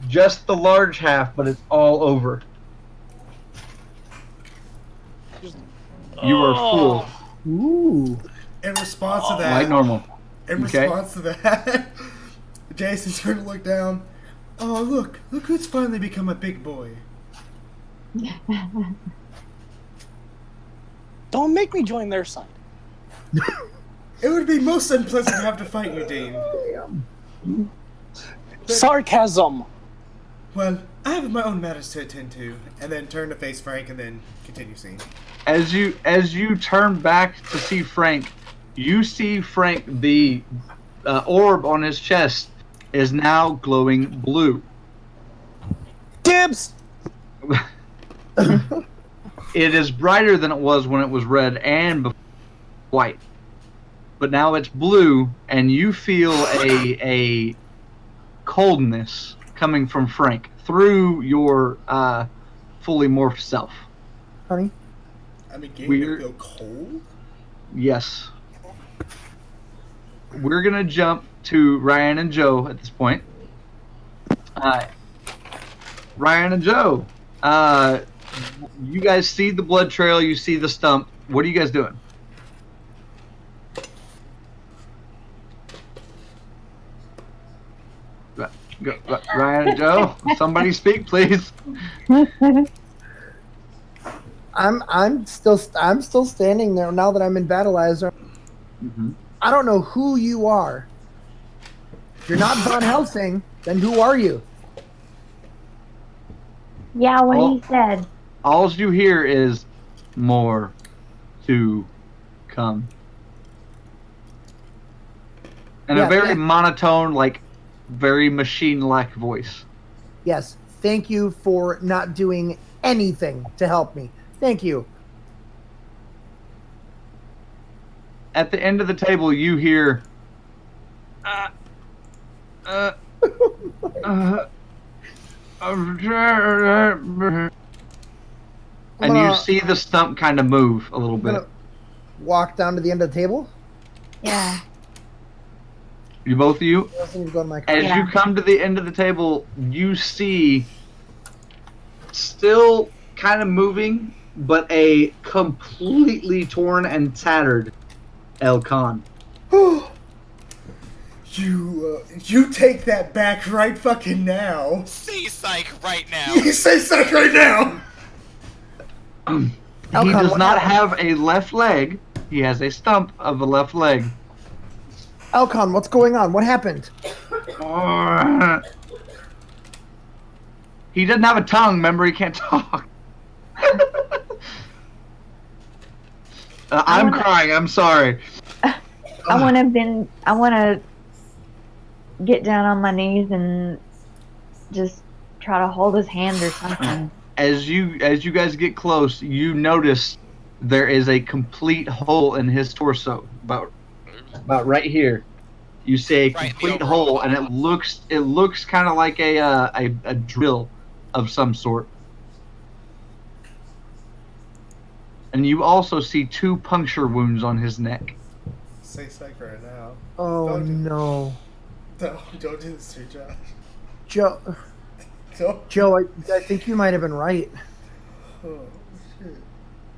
just the large half, but it's all over. You are full. Ooh. In response to that, Like normal. In response to that, Jason's going to look down. Oh, look who's finally become a big boy. Don't make me join their side. It would be most unpleasant to have to fight you, Dean. Sarcasm. Well, I have my own matters to attend to, and then turn to face Frank, and then continue scene. As you turn back to see Frank, you see Frank, the orb on his chest is now glowing blue. Dibs. It is brighter than it was when it was red and white, but now it's blue, and you feel a coldness coming from Frank through your fully morphed self. Honey? I mean, getting to feel cold? Yes. We're gonna jump to Ryan and Joe at this point. Ryan and Joe, you guys see the blood trail, you see the stump. What are you guys doing? Ryan and Joe, somebody speak, please. I'm still standing there now that I'm in battleizer. Mm-hmm. I don't know who you are. If you're not Von Helsing, then who are you? Yeah, what Oh. he said. All you hear is more to come. And a very monotone, like very machine-like voice. Yes. Thank you for not doing anything to help me. Thank you. At the end of the table, you hear. And you see the stump kind of move a little bit. Walk down to the end of the table. Yeah. You both of you. As Yeah. you come to the end of the table, you see still kind of moving, but a completely torn and tattered El Khan. You take that back right fucking now. Say psych right now. You say psych right now. He does not have a left leg. He has a stump of a left leg. Elcon, what's going on? What happened? He doesn't have a tongue, remember? He can't talk. I'm crying. I'm sorry. I want to get down on my knees and just try to hold his hand or something. As you guys get close, you notice there is a complete hole in his torso, about right here. You see a complete hole, and it looks kind of like a drill of some sort. And you also see 2 puncture wounds on his neck. Say psych right now. Oh no! Don't do this to Josh. Joe. Joe, I think you might have been right. Oh shit!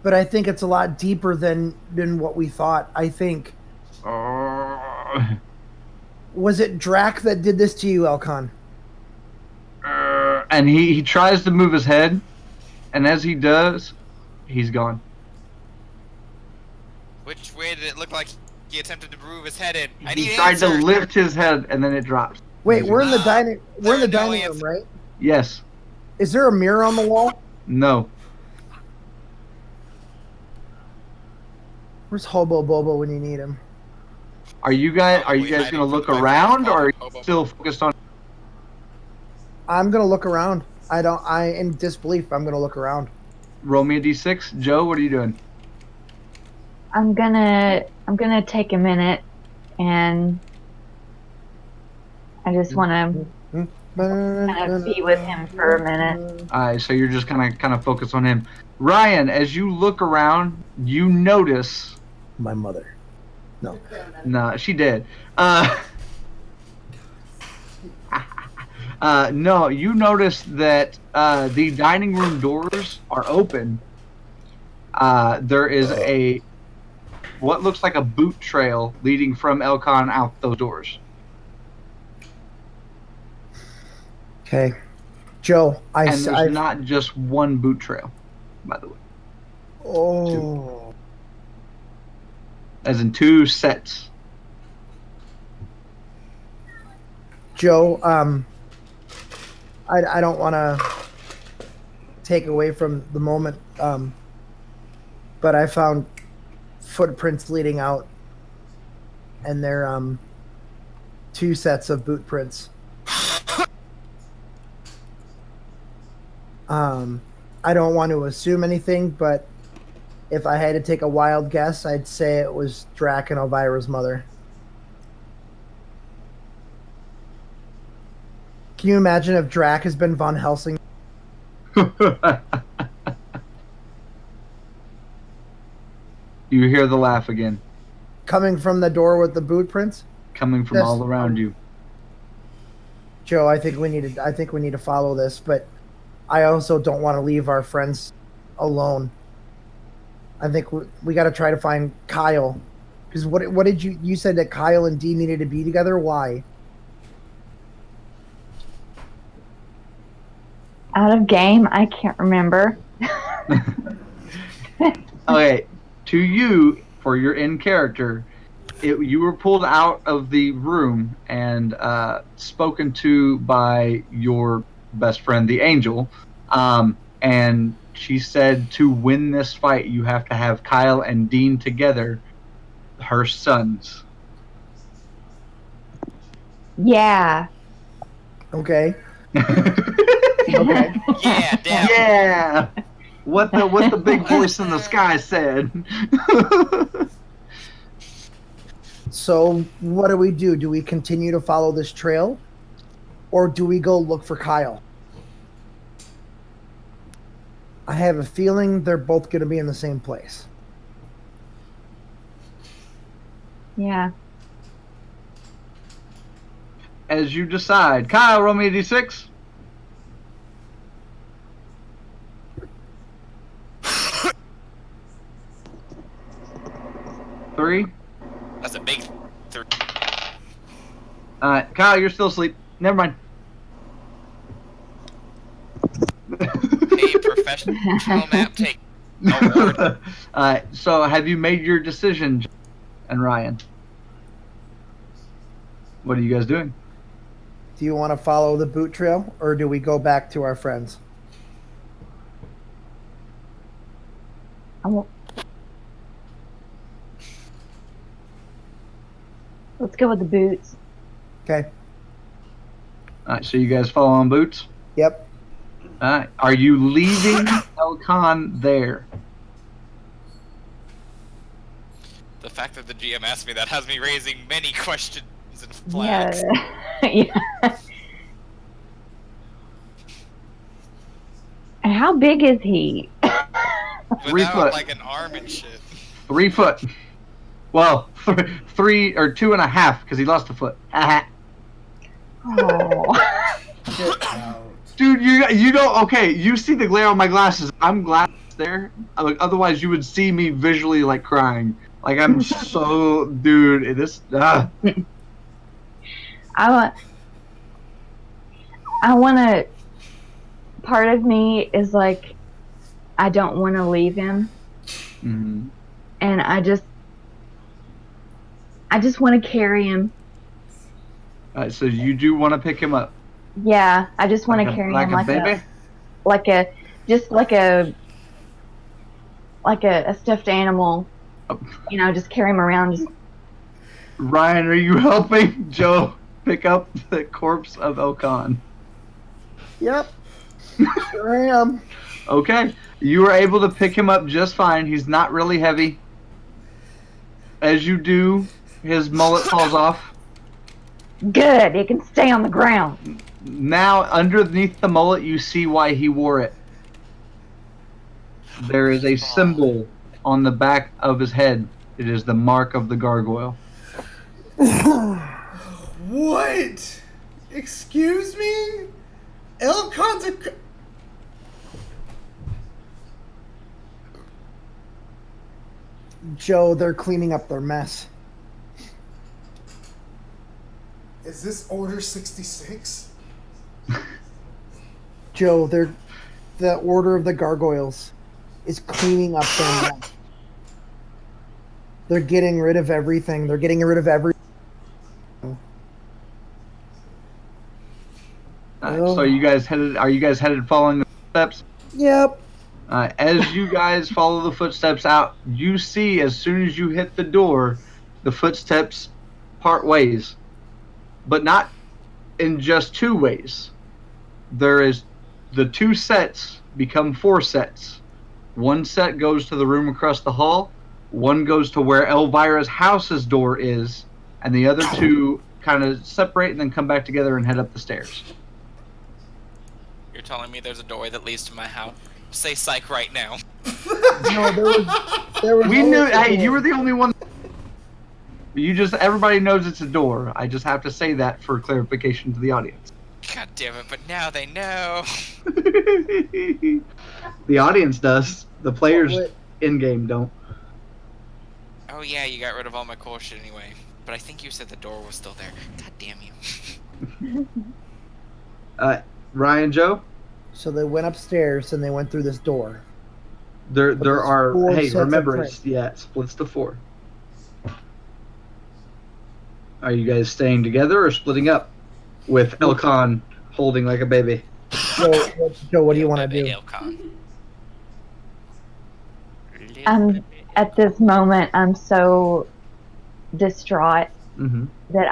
But I think it's a lot deeper than what we thought. I think. Was it Drac that did this to you, Elcon? And he tries to move his head, and as he does, he's gone. Which way did it look like he attempted to move his head in? He tried to lift his head, and then it drops. Wait, we're in the dining room, right? Yes. Is there a mirror on the wall? No. Where's Hobo Bobo when you need him? Are you guys gonna look around, or are you still focused on? I'm gonna look around. In disbelief, I'm gonna look around. Roll me a d6. Joe, what are you doing? I'm gonna take a minute, and I just want to kind of be with him for a minute. Alright, so you're just kind of focus on him. Ryan, as you look around, you notice my mother. No. No, she did. No, you notice that the dining room doors are open. There is what looks like a boot trail leading from Elcon out those doors. Okay. Joe, there's not just one boot trail, by the way. Oh. 2. As in 2 sets. Joe, I don't want to take away from the moment, but I found footprints leading out, and they're 2 sets of boot prints. I don't want to assume anything, but if I had to take a wild guess, I'd say it was Drac and Elvira's mother. Can you imagine if Drac has been Von Helsing? You hear the laugh again. Coming from the door with the boot prints? Coming from all around you. Joe, I think we need to follow this, but I also don't want to leave our friends alone. I think we got to try to find Kyle. Because what did you said that Kyle and Dee needed to be together? Why? Out of game, I can't remember. Okay, to you, for your in character, you were pulled out of the room and spoken to by your best friend, the Angel, and she said to win this fight, you have to have Kyle and Dean together, her sons. Yeah. Okay. Okay. Yeah, damn. Yeah. What the big voice in the sky said. So what do we do? Do we continue to follow this trail, or do we go look for Kyle? I have a feeling they're both going to be in the same place. Yeah. As you decide, Kyle, roll me a d6. Three. That's a big 3. Kyle, you're still asleep. Never mind. A professional map take award. So have you made your decision, and Ryan? What are you guys doing? Do you want to follow the boot trail, or do we go back to our friends? Let's go with the boots. Okay. Alright, so you guys follow on Boots? Yep. Alright. Are you leaving Elcon there? The fact that the GM asked me that has me raising many questions and flags. Yeah. Yeah. And how big is he? 3 Without foot. like an arm and shit. 3 foot. Well, 3 or 2.5 because he lost a foot. Oh. Get out. Dude, you don't. Okay, you see the glare on my glasses. I'm glad it's there. Otherwise, you would see me visually like crying. Like I'm so, dude. This. I want to. Part of me is like, I don't want to leave him, Mm-hmm. and I just want to carry him. So you do want to pick him up? Yeah, I just want to carry him like a baby. like a stuffed animal. You know, just carry him around. Just Ryan, are you helping Joe pick up the corpse of Elcon? Yep. Sure am. Okay, you were able to pick him up just fine. He's not really heavy. As you do, his mullet falls off. good. It can stay on the ground. Now, underneath the mullet, you see why he wore it. There is a symbol on the back of his head. It is the mark of the gargoyle. What? Excuse me? Elcon's a... Joe, they're cleaning up their mess. Is this Order 66? Joe, the Order of the Gargoyles is cleaning up their mess. They're getting rid of everything. They're getting rid of everything. So you guys headed? Are you guys headed following the steps? Yep. As you guys follow the footsteps out, you see as soon as you hit the door, the footsteps part ways, but not in just 2 ways. There is the 2 sets become 4 sets. 1 set goes to the room across the hall, 1 goes to where Elvira's house's door is, and the other 2 kind of separate and then come back together and head up the stairs. You're telling me there's a door that leads to my house? Say psych right now. No, there was. We knew. Hey, you were the only one. Everybody knows it's a door. I just have to say that for clarification to the audience. God damn it, but now they know. The audience does. The players in game don't. Oh yeah, you got rid of all my cool shit anyway. But I think you said the door was still there. God damn you. Ryan, Joe? So they went upstairs and they went through this door. There there's are. 4 Hey, sets of remember, prints. it splits to 4. Are you guys staying together or splitting up? With Elkon holding like a baby. Joe, what do you want to do? At this moment, I'm so distraught Mm-hmm. that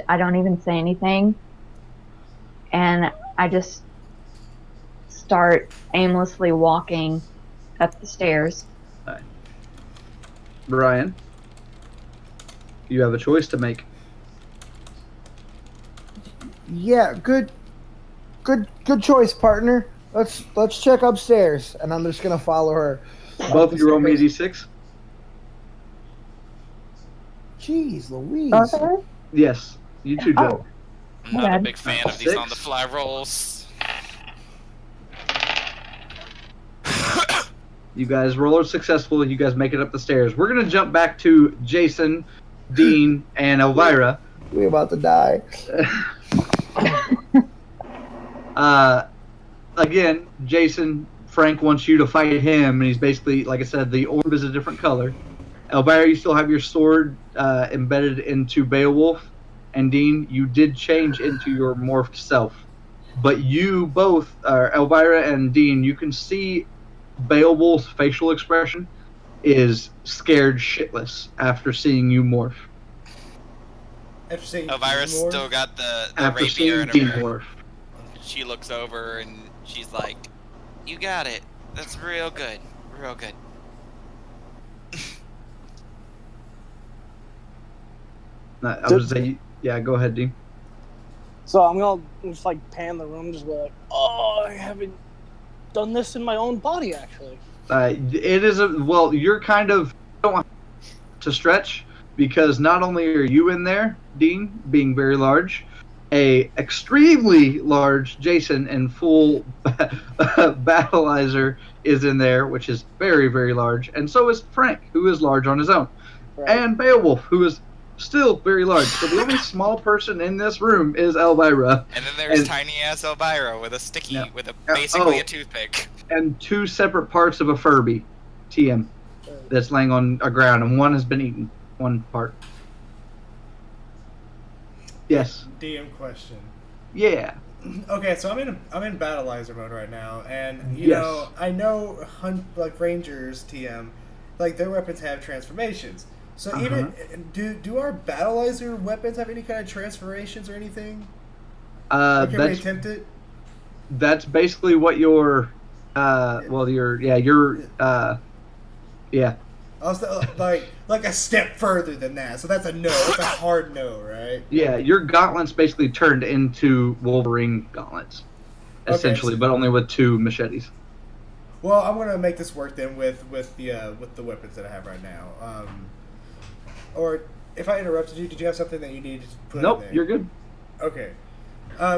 I don't even say anything, and I just start aimlessly walking up the stairs. Brian, you have a choice to make. Yeah, good choice, partner. Let's check upstairs, and I'm just gonna follow her. Both of you roll me d6. Jeez, Louise. Okay. Yes, you too, Joe. I'm not a big fan of these 6. on the fly rolls. You guys roll successful. You guys make it up the stairs. We're gonna jump back to Jason, Dean, and Elvira. We're about to die. Again, Jason, Frank wants you to fight him, and he's basically, like I said, the orb is a different color. Elvira, you still have your sword embedded into Beowulf, and Dean, you did change into your morphed self. But you both, Elvira and Dean, you can see Beowulf's facial expression is scared shitless after seeing you morph. After seeing Elvira's more, still got the After rapier seeing in Dean her. morph. She looks over and she's like, "You got it. That's real good. Real good." I would say, yeah, go ahead, Dean. So I'm gonna just like pan the room, just be like, "Oh, I haven't done this in my own body, actually." It is well, you're kind of don't want to stretch because not only are you in there, Dean, being very large, a extremely large Jason in full battleizer is in there, which is very, very large, and so is Frank, who is large on his own, Right. and Beowulf, who is still very large. So the only small person in this room is Elvira. And then there's tiny ass Elvira with a sticky, Yeah. with basically Oh. a toothpick. And 2 separate parts of a Furby, TM, that's laying on a ground, and one has been eaten. One part. Yes. DM question. Yeah. Okay, so I'm in battleizer mode right now, and you Yes. know I know like Rangers TM, like their weapons have transformations. So even do our battleizer weapons have any kind of transformations or anything? Or can we attempt it? That's basically what your yeah. I was like a step further than that. So that's a no. That's a hard no, right? Yeah, your gauntlets basically turned into Wolverine gauntlets, essentially, Okay. but only with 2 machetes. Well, I'm gonna make this work then with the weapons that I have right now. Or if I interrupted you, did you have something that you needed to put Nope, in there? you're good. Okay.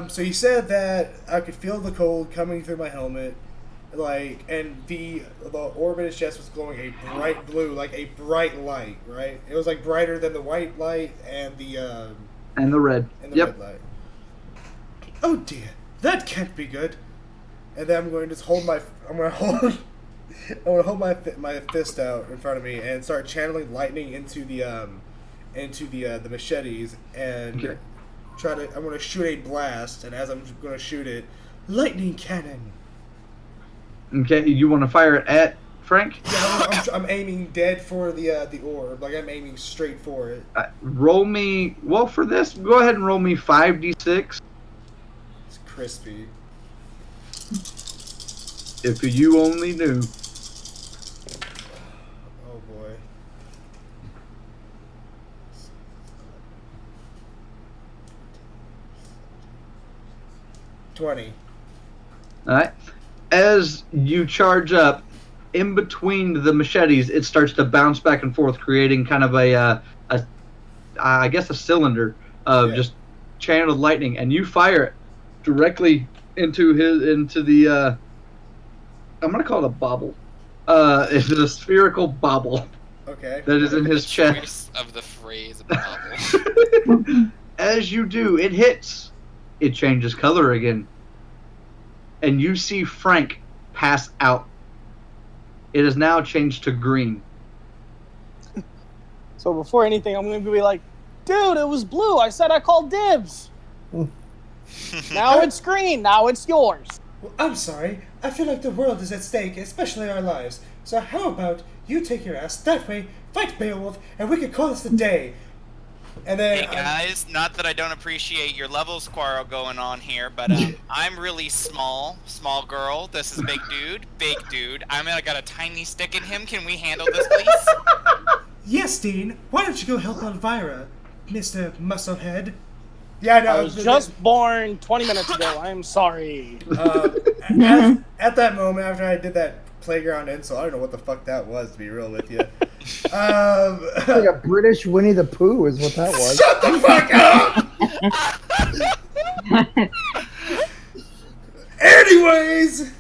So you said that I could feel the cold coming through my helmet, like, and the orb in his chest was glowing a bright blue, like a bright light, right? It was like brighter than the white light and the red. red light. Oh dear, that can't be good. And then I'm going to just hold my my fist out in front of me and start channeling lightning into the machetes and Okay. I'm going to shoot a blast, and as I'm going to shoot it, lightning cannon. Okay, you want to fire it at Frank? Yeah, I'm aiming dead for the orb, like I'm aiming straight for it. Roll me. Well, for this, go ahead and roll me 5d6. It's crispy. If you only knew. Oh boy. 20. Alright. As you charge up, in between the machetes, it starts to bounce back and forth, creating kind of a cylinder of just channeled lightning, and you fire it directly into the I'm gonna call it a bobble. It's a spherical bobble Okay. that is in his chest. Choice of the phrase bubble. As you do, it hits. It changes color again. and you see Frank pass out. It is now changed to green. So before anything, I'm going to be like, dude, it was blue. I said I called dibs. Now it's green. Now it's yours. Well, I'm sorry. I feel like the world is at stake, especially our lives. So how about you take your ass that way, fight Beowulf, and we can call this the day. And then, Hey guys, not that I don't appreciate your levels quarrel going on here, but I'm really small girl. This is big dude. I got a tiny stick in him. Can we handle this, please? Yes, Dean. Why don't you go help Elvira, Mr. Musclehead? Yeah, no, I was just born 20 minutes ago. I'm sorry. At that moment, after I did that playground insult, I don't know what the fuck that was, to be real with you. Like a British Winnie the Pooh is what that was. Shut the fuck up! Anyways!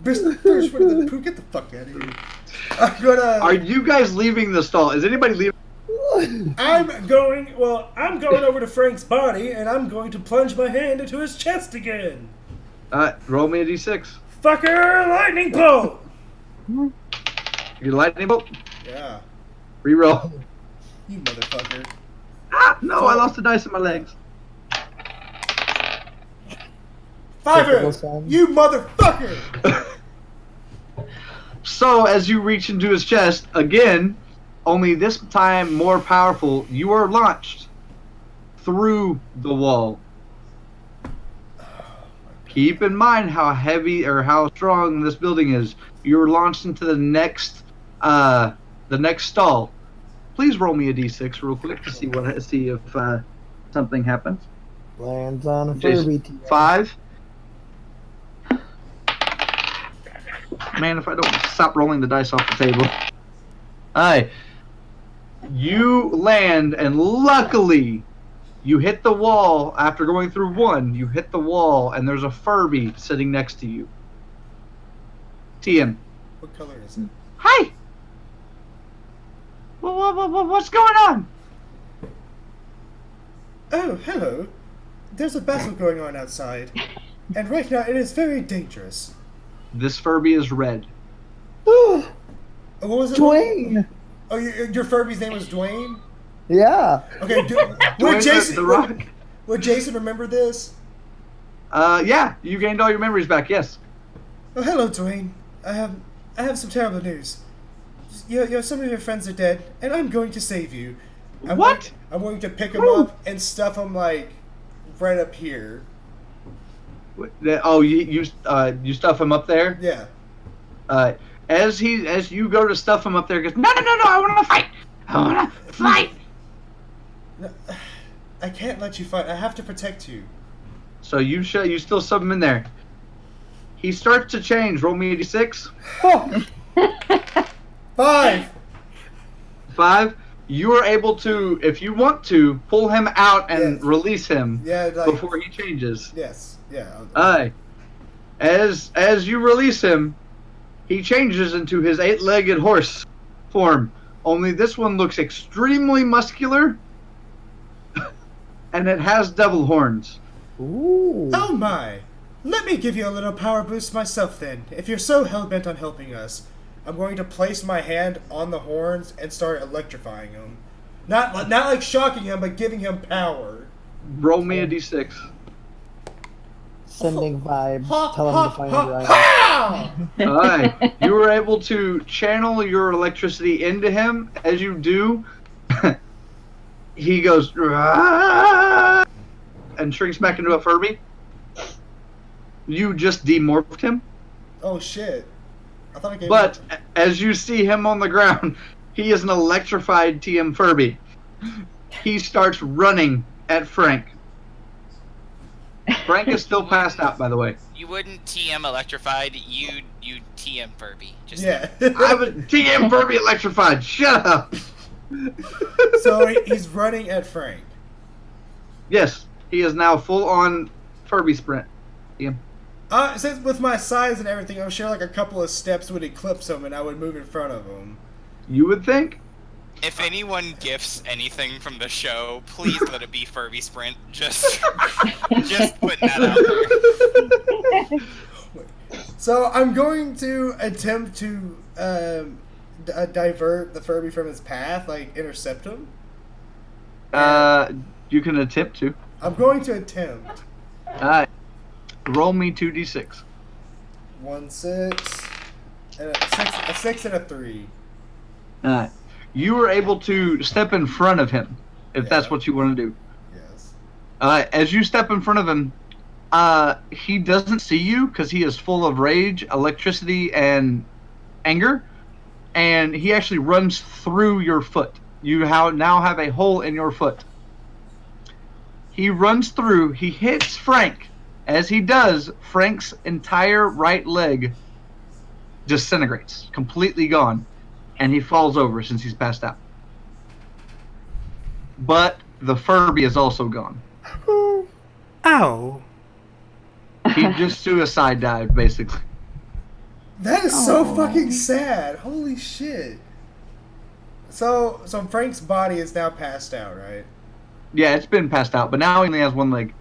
British Winnie the Pooh, get the fuck out of here. Are you guys leaving the stall? Is anybody leaving? I'm going over to Frank's body, and I'm going to plunge my hand into his chest again. Roll me a d6. Fucker, lightning bolt! Your lightning bolt? Yeah. Reroll. You motherfucker. No, I lost the dice in my legs. Fiver! You motherfucker! So, as you reach into his chest, again, only this time more powerful, you are launched through the wall. Keep in mind how heavy or how strong this building is. You're launched into the next stall. Please roll me a d6 real quick to see if something happens. Lands on a Furby. 5. Man, if I don't stop rolling the dice off the table. Alright. You land, and luckily, you hit the wall after going through one. You hit the wall, and there's a Furby sitting next to you. TM. What color is it? Hi! What's going on? Oh, hello. There's a battle going on outside, and right now it is very dangerous. This Furby is red. What was it? Dwayne! Oh, your Furby's name was Dwayne? Yeah. Okay, Dwayne would Jason remember this? Yeah, you gained all your memories back, yes. Oh, hello, Dwayne. I have some terrible news. Some of your friends are dead, and I'm going to save you. I'm going to pick them up and stuff them, like, right up here. Oh, you stuff him up there? Yeah. As you go to stuff him up there, he goes, no, I want to fight. No, I can't let you fight. I have to protect you. So you still sub him in there. He starts to change. Roll me a d6. 5. 5. You are able to, if you want to, pull him out and release him before he changes. Yes. Yeah. Aye. As you release him, he changes into his 8-legged horse form. Only this one looks extremely muscular, and it has devil horns. Ooh. Oh my! Let me give you a little power boost myself then. If you're so hell-bent on helping us, I'm going to place my hand on the horns and start electrifying him. Not like shocking him, but giving him power. Roll me a d6. Sending vibes. Tell him to find Brigham. Alright. You were able to channel your electricity into him. As you do, he goes "Rah!" and shrinks back into a Furby. You just demorphed him. Oh shit. I thought I gave But as you see him on the ground, he is an electrified TM Furby. He starts running at Frank. Frank is still passed out, by the way. You wouldn't TM electrified, you'd TM Furby. Just Yeah. I'm a TM Furby electrified. Shut up. So he's running at Frank. Yes, he is now full on Furby sprint. TM. Since with my size and everything, I'm sure like a couple of steps would eclipse him and I would move in front of him. You would think. If anyone gifts anything from the show, please let it be Furby Sprint. Just putting that out there. So I'm going to attempt to divert the Furby from his path, like intercept him. You can attempt to. I'm going to attempt. Roll me 2d6. 1 6 and a 6 and a 3. You were able to step in front of him, if that's what you want to do. Yes. As you step in front of him, he doesn't see you because he is full of rage, electricity, and anger, and he actually runs through your foot. You now have a hole in your foot. He runs through. He hits Frank. As he does, Frank's entire right leg disintegrates, completely gone, and he falls over since he's passed out. But the Furby is also gone. Ow. He just suicide dived, basically. That is so fucking sad. Holy shit. So Frank's body is now passed out, right? Yeah, it's been passed out, but now he only has one leg.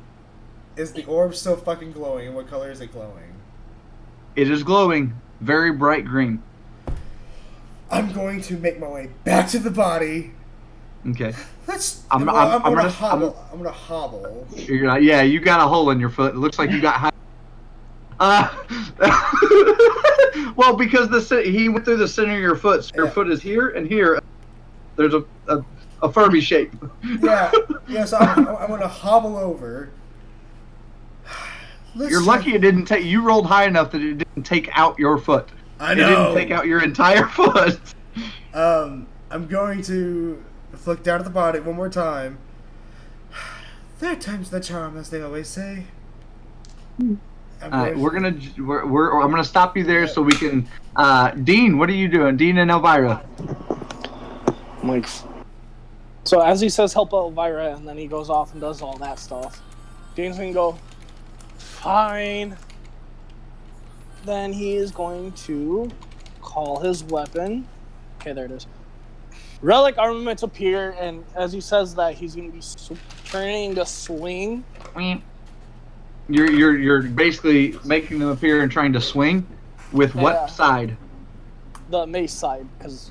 Is the orb still fucking glowing? And what color is it glowing? It is glowing very bright green. I'm going to make my way back to the body. Okay. I'm gonna hobble. You're gonna, yeah, you got a hole in your foot. It looks like you got high. Well, because he went through the center of your foot. So your foot is here and here. There's a Furby shape. Yeah. So I'm gonna hobble over. You're lucky it didn't take. You rolled high enough that it didn't take out your foot. I know. It didn't take out your entire foot. I'm going to look down at the body one more time. Third time's the charm, as they always say. All right, I'm gonna stop you there so we can. Dean, what are you doing? Dean and Elvira. Like, so as he says, help Elvira, and then he goes off and does all that stuff. Dean's gonna go, fine. Then he is going to call his weapon. Okay, there it is. Relic armaments appear, and as he says that, he's going to be turning to swing. You're basically making them appear and trying to swing with what side? The mace side, because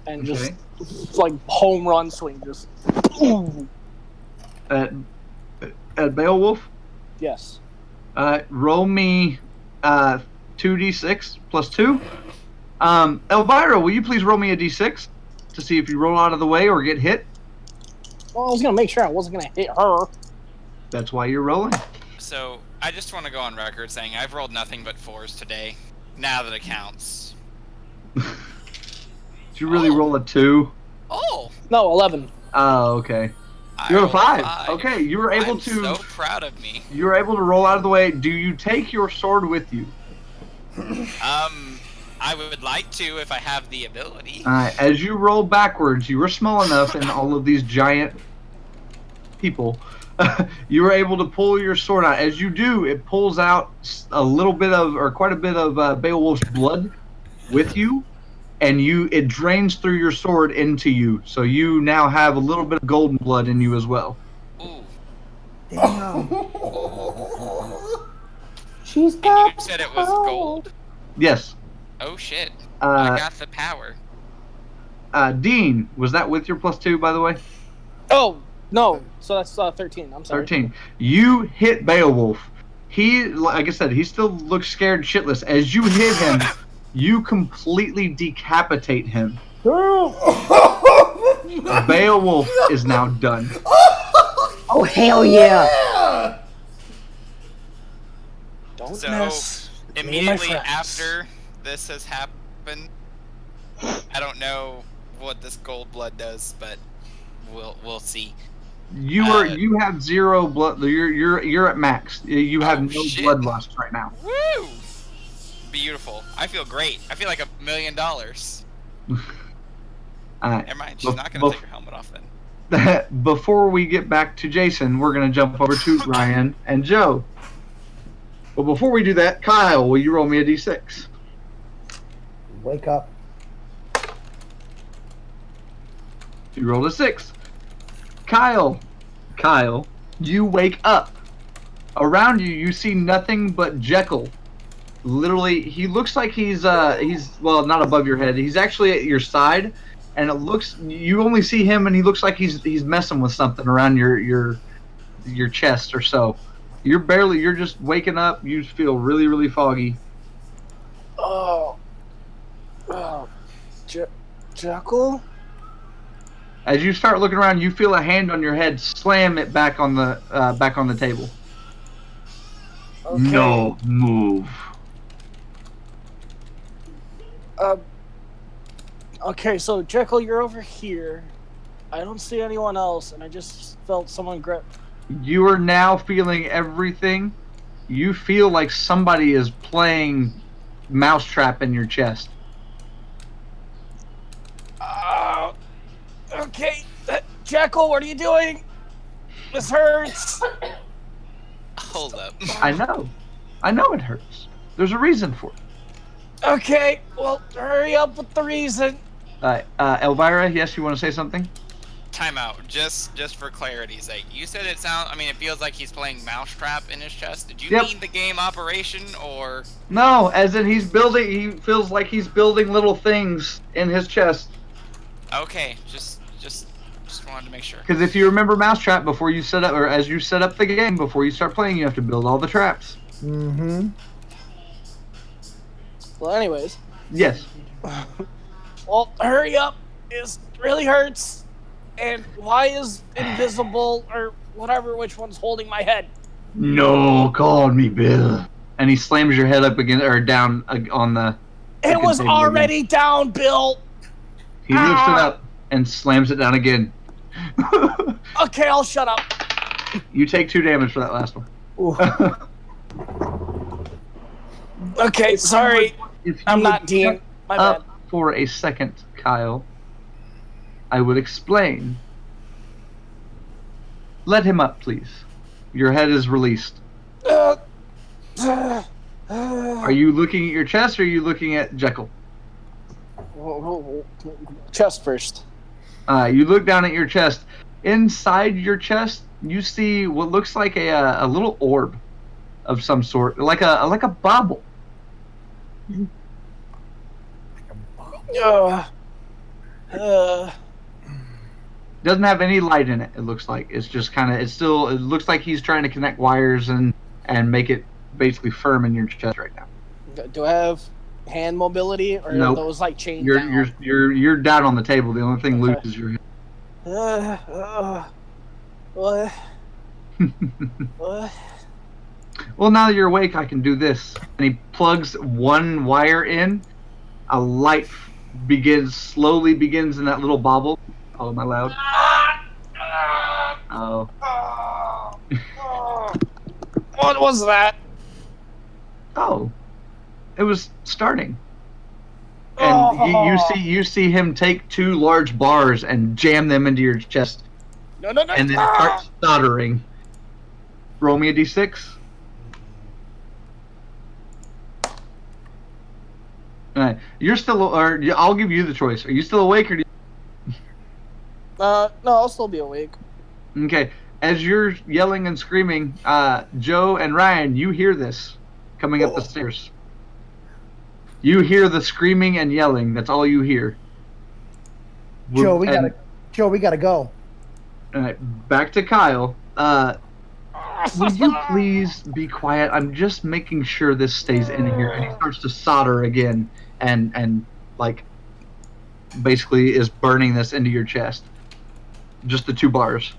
and just like home run swing, just at Beowulf. Yes. Roll me 2d6 plus 2. Elvira, will you please roll me a d6 to see if you roll out of the way or get hit? Well, I was gonna make sure I wasn't gonna hit her. That's why you're rolling. So I just want to go on record saying I've rolled nothing but 4s today. Now that it counts. Did you really roll a 2? Oh. No, 11. Oh, okay. You're a 5. Okay, you were able to. I'm so proud of me. You were able to roll out of the way. Do you take your sword with you? I would like to if I have the ability. Alright, as you roll backwards, you were small enough in all of these giant people. You were able to pull your sword out. As you do, it pulls out a little bit of, or quite a bit of Beowulf's blood with you, and it drains through your sword into you. So you now have a little bit of golden blood in you as well. Ooh. Damn. She's got. And you said it was gold? Yes. Oh shit. I got the power. Dean, was that with your plus 2, by the way? Oh, no. So that's 13. I'm sorry. 13. You hit Beowulf. He, like I said, he still looks scared shitless. As you hit him, you completely decapitate him. Beowulf is now done. Oh, hell yeah. Don't So, mess. immediately after this has happened, I don't know what this gold blood does, but we'll see. You have 0 blood. You're at max. You have no blood loss right now. Woo! Beautiful. I feel great. I feel like $1 million. Never mind. She's not gonna take her helmet off then. Before we get back to Jason, we're gonna jump over to Ryan and Joe. But before we do that, Kyle, will you roll me a d6? Wake up. You rolled a 6. Kyle, you wake up. Around you, you see nothing but Jekyll. Literally, he looks like he's well, not above your head. He's actually at your side, and it looks you only see him, and he looks like he's messing with something around your chest or so. You're just waking up. You feel really, really foggy. Oh, Jekyll? As you start looking around, you feel a hand on your head slam it back on the table. Okay. No move. Okay, so Jekyll, you're over here. I don't see anyone else, and I just felt someone grab. You are now feeling everything. You feel like somebody is playing mousetrap in your chest. Okay, Jekyll, what are you doing? This hurts. Hold up. I know it hurts. There's a reason for it. Okay, well, hurry up with the reason. Elvira, yes, you want to say something? Time out. Just for clarity's sake. You said it feels like he's playing mousetrap in his chest. Did you mean the game operation or? No, as in he feels like he's building little things in his chest. Okay, just wanted to make sure. Because if you remember mousetrap before you set up, or as you set up the game, before you start playing, you have to build all the traps. Mm-hmm. Well, anyways. Yes. Well, hurry up. It really hurts. And why is invisible or whatever, which one's holding my head? No, call me Bill. And he slams your head up again or down on the. It was already down, Bill. He lifts it up and slams it down again. Okay, I'll shut up. You take 2 damage for that last one. Okay, sorry. I'm not Dean. My bad. For a second, Kyle, I would explain. Let him up, please. Your head is released. Are you looking at your chest or are you looking at Jekyll? Chest first. You look down at your chest. Inside your chest, you see what looks like a little orb of some sort, like a bauble. Doesn't have any light in it. It looks like it's just it looks like he's trying to connect wires and make it basically firm in your chest right now. Do I have hand mobility or nope. Are those like chained down? You're down on the table. The only thing loose is your hand. What? What? Well, now that you're awake, I can do this. And he plugs one wire in. A light slowly begins in that little bauble. Oh, am I loud? Oh. What was that? Oh. It was starting. And you see him take 2 large bars and jam them into your chest. No. And then start soldering. Roll me a d6. Alright. You're still, or I'll give you the choice. Are you still awake or do you... No, I'll still be awake. Okay. As you're yelling and screaming, Joe and Ryan, you hear this coming up the stairs. You hear the screaming and yelling. That's all you hear. Joe, we gotta go. All right, back to Kyle. Would you please be quiet? I'm just making sure this stays in here. And he starts to solder again, and like basically is burning this into your chest. Just the 2 bars.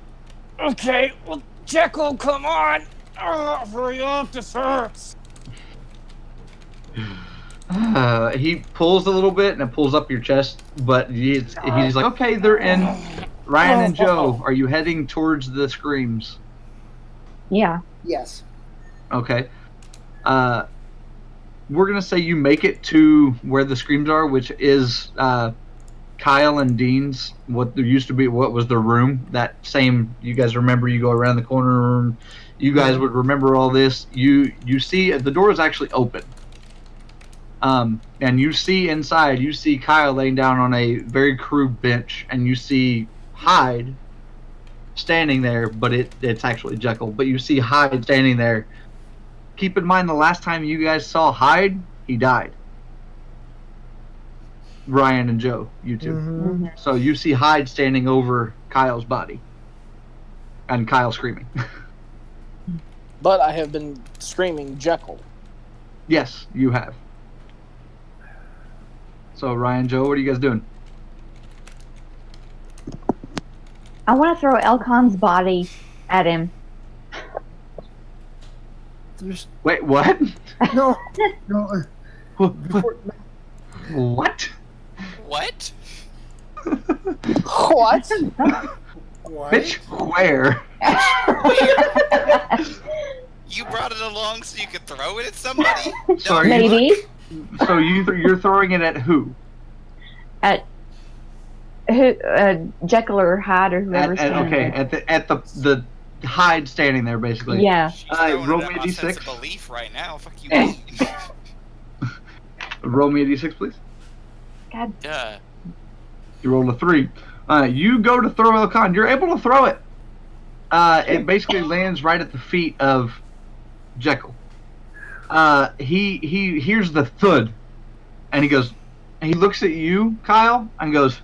Okay, well, Jekyll, come on! Hurry up, this hurts! He pulls a little bit and it pulls up your chest, but he's like, okay, they're in. Ryan and Joe, are you heading towards the screams? Yeah. Yes. Okay. We're gonna say you make it to where the screams are, which is Kyle and Dean's. What there used to be, what was their room? That same. You guys remember? You go around the corner room. You guys would remember all this. You see the door is actually open. And you see inside. You see Kyle laying down on a very crude bench, and you see Hyde standing there, but it's actually Jekyll. But you see Hyde standing there. Keep in mind the last time you guys saw Hyde, he died. Ryan and Joe, you two. Mm-hmm. So you see Hyde standing over Kyle's body. And Kyle screaming. But I have been screaming Jekyll. Yes, you have. So Ryan, Joe, what are you guys doing? I want to throw Elkon's body at him. There's Wait, what? no, no. What? What? What? What? Bitch, where? You brought it along so you could throw it at somebody? So are Maybe So you're throwing it at who? at who, Jekyll or Hyde or whoever's standing Okay, there. at the Hyde standing there basically. Yeah. She's throwing roll it me at a my sense of d6. belief right now. Fuck you, mean. Roll me a d6, please. God. Duh. You rolled a 3. You go to throw Elcon. You're able to throw it. It basically lands right at the feet of Jekyll. He hears the thud, and he goes. And he looks at you, Kyle, and goes,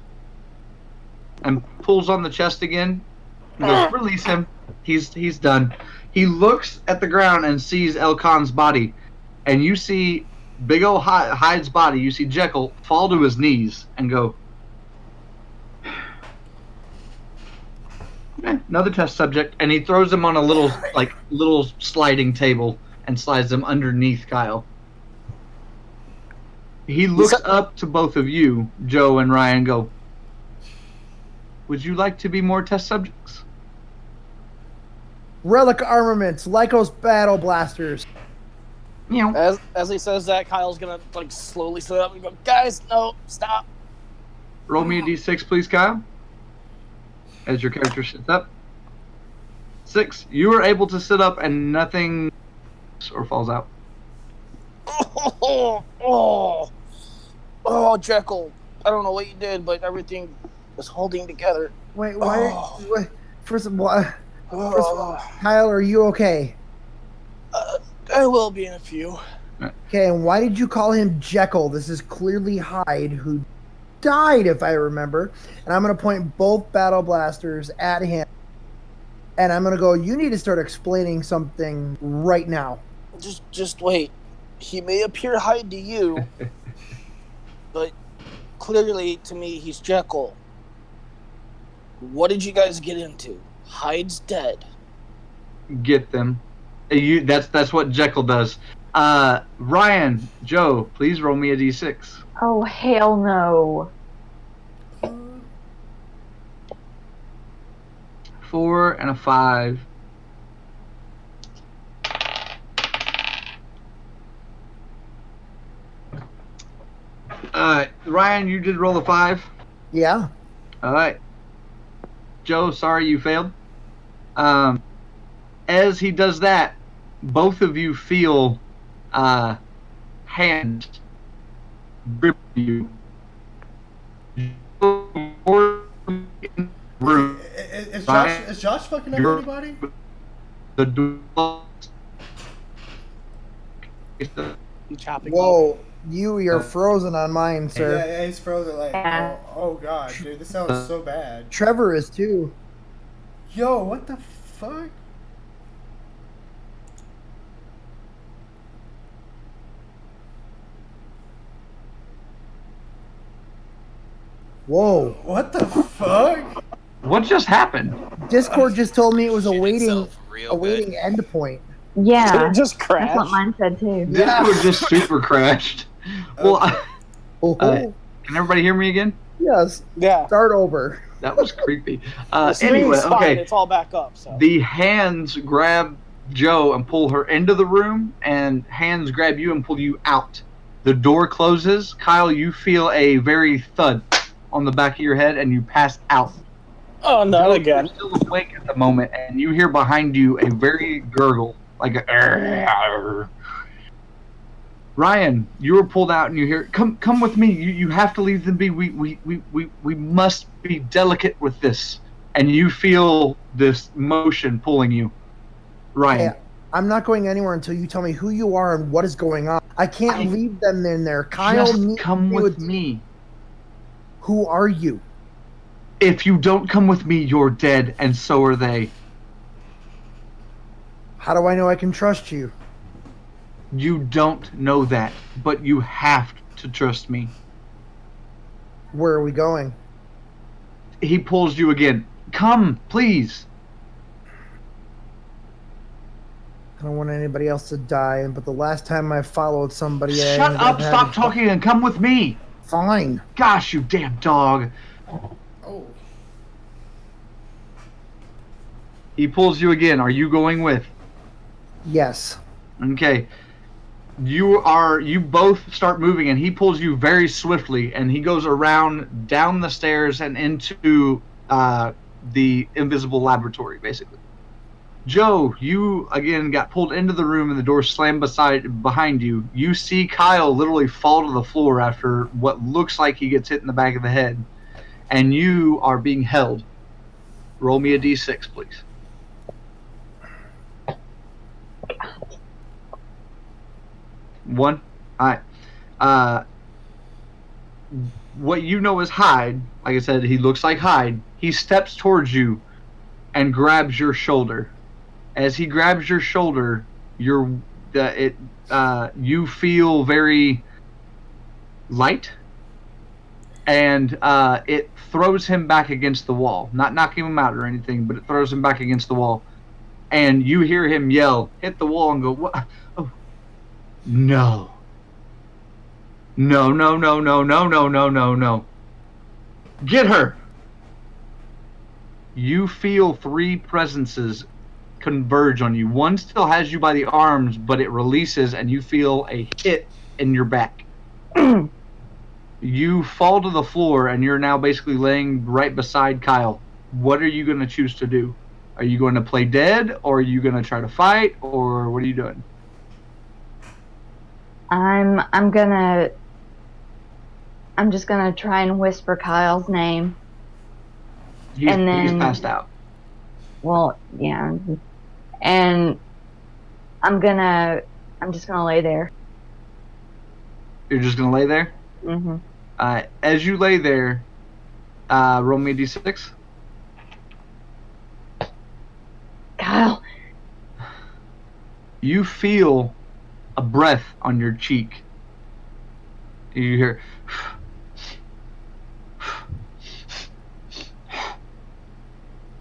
and pulls on the chest again. And goes, release him. He's done. He looks at the ground and sees Elcon's body, and you see big ol' Hyde's body. You see Jekyll fall to his knees and go. Another test subject, and he throws him on a little sliding table and slides him underneath Kyle. He looks up to both of you, Joe and Ryan, go, would you like to be more test subjects? Relic armaments, Lycos battle blasters. You know. As he says that, Kyle's gonna slowly sit up and go, guys, no, stop. Roll me a d6, please, Kyle. As your character sits up. 6. You are able to sit up and nothing or falls out. Oh, Jekyll. I don't know what you did, but everything is holding together. Wait, why? First of all, Kyle, are you okay? I will be in a few. Okay, and why did you call him Jekyll? This is clearly Hyde, who died, if I remember. And I'm going to point both battle blasters at him. And I'm going to go, you need to start explaining something right now. Just wait. He may appear Hyde to you, but clearly to me he's Jekyll. What did you guys get into? Hyde's dead. Get them. That's what Jekyll does. Ryan, Joe, please roll me a d6. Oh, hell no. 4 and a 5. Ryan, you did roll a 5. Yeah. All right. Joe, sorry you failed. As he does that, both of you feel hands grip you. Is Josh fucking up anybody? The door. Chopping Whoa, you're frozen on mine, sir. Yeah, he's frozen. Oh god, dude, this sounds so bad. Trevor is too. Yo, what the fuck? Whoa. What the fuck? What just happened? Discord just told me it was Shit awaiting itself real good. endpoint. Yeah. Did it just That's crash? what mine said too. Discord just super crashed. Well, Oh, can everybody hear me again? yes. Yeah. Start over. That was creepy. The screen's Anyway, fine. okay. It's all back up. So. The hands grab Joe and pull her into the room, and hands grab you and pull you out. The door closes. Kyle, you feel a very thud on the back of your head, and you pass out. Oh, not Joe, again. You're still awake at the moment, and you hear behind you a very gurgle, like a. Ryan, you were pulled out, and you hear, "Come with me. You have to leave them be. We must be delicate with this." And you feel this motion pulling you, Ryan. Okay, I'm not going anywhere until you tell me who you are and what is going on. I can't leave them in there. Kyle Just needs come to with me. Who are you? If you don't come with me, you're dead, and so are they. How do I know I can trust you? You don't know that, but you have to trust me. Where are we going? He pulls you again. Come, please. I don't want anybody else to die, but the last time I followed somebody, I Shut ended up, having stop talking, and come with me. Fine. Gosh, you damn dog. Oh. He pulls you again. Are you going with? Yes. Okay. You both start moving, and he pulls you very swiftly, and he goes around down the stairs and into the invisible laboratory, basically. Joe, you again got pulled into the room, and the door slammed behind you. You see Kyle literally fall to the floor after what looks like he gets hit in the back of the head, and you are being held. Roll me a d6, please. One. All right. What you know is Hyde. Like I said, he looks like Hyde. He steps towards you and grabs your shoulder. As he grabs your shoulder, you feel very light, and it throws him back against the wall. Not knocking him out or anything, but it throws him back against the wall. And you hear him yell, hit the wall, and go, "What? Oh, no. No, no, no, no, no, no, no, no, no. Get her!" You feel three presences converge on you. One still has you by the arms, but it releases, and you feel a hit in your back. You fall to the floor, and you're now basically laying right beside Kyle. What are you going to choose to do? Are you going to play dead, or are you going to try to fight, or what are you doing? I'm just gonna try and whisper Kyle's name. He's passed out. Well, yeah. And I'm just gonna lay there. You're just gonna lay there? Mm-hmm. As you lay there, roll me a d6. Kyle. You feel a breath on your cheek. You hear,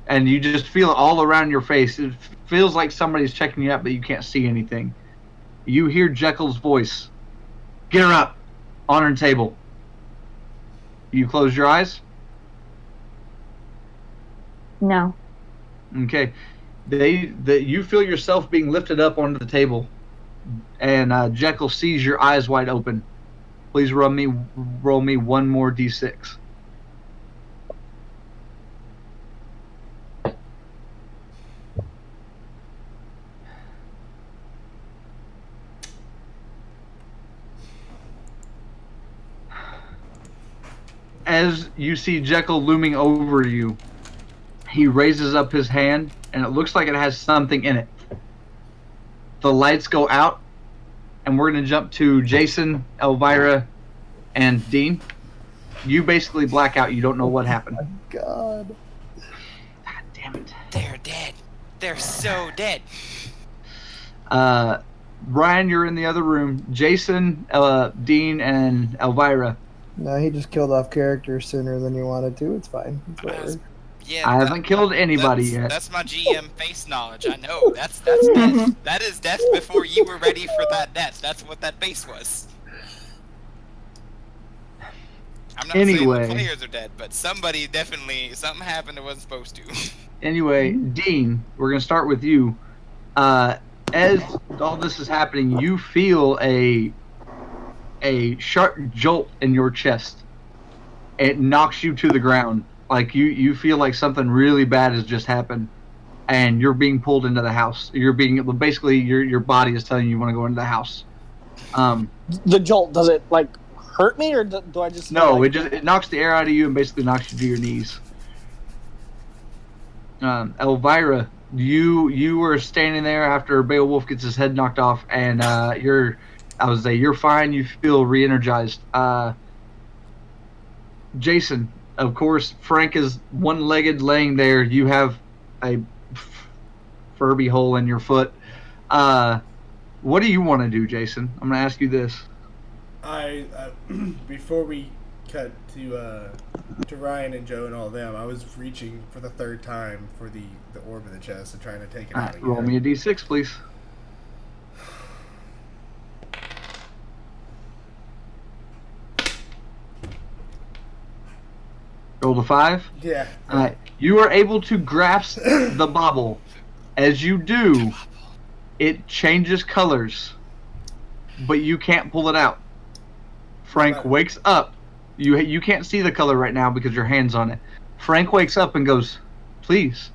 and you just feel it all around your face. It feels like somebody's checking you out, but you can't see anything. You hear Jekyll's voice. Get her up on her table. You close your eyes? No. Okay. You feel yourself being lifted up onto the table, and Jekyll sees your eyes wide open. Please roll me one more d6. As you see Jekyll looming over you, he raises up his hand, and it looks like it has something in it. The lights go out, and we're going to jump to Jason, Elvira, and Dean. You basically black out. You don't know what happened. Oh my God. God damn it. They're dead. They're so dead. Brian, you're in the other room. Jason, Dean, and Elvira. No, he just killed off characters sooner than you wanted to. It's fine. It's whatever. Yeah, I haven't killed anybody yet. That's my GM face knowledge. I know. That's death. That is death before you were ready for that death. That's what that base was. I'm not saying the players are dead, but something happened that wasn't supposed to. Anyway, Dean, we're going to start with you. As all this is happening, you feel a sharp jolt in your chest. It knocks you to the ground. Like you feel like something really bad has just happened, and you're being pulled into the house. You're being basically your body is telling you want to go into the house. The jolt, does it like hurt me, or do I just No, like, it knocks the air out of you and basically knocks you to your knees. Elvira, you were standing there after Beowulf gets his head knocked off, and you're fine. You feel re-energized. Jason, of course, Frank is one-legged, laying there. You have a Furby hole in your foot. What do you want to do, Jason? I'm gonna ask you this. I before we cut to Ryan and Joe and all of them, I was reaching for the third time for the orb of the chest and trying to take it out again. Roll me a d6, please. Roll a 5. Yeah. All right. You are able to grasp the bauble. As you do, it changes colors, but you can't pull it out. Frank wakes up. You can't see the color right now because your hand's on it. Frank wakes up and goes, "Please,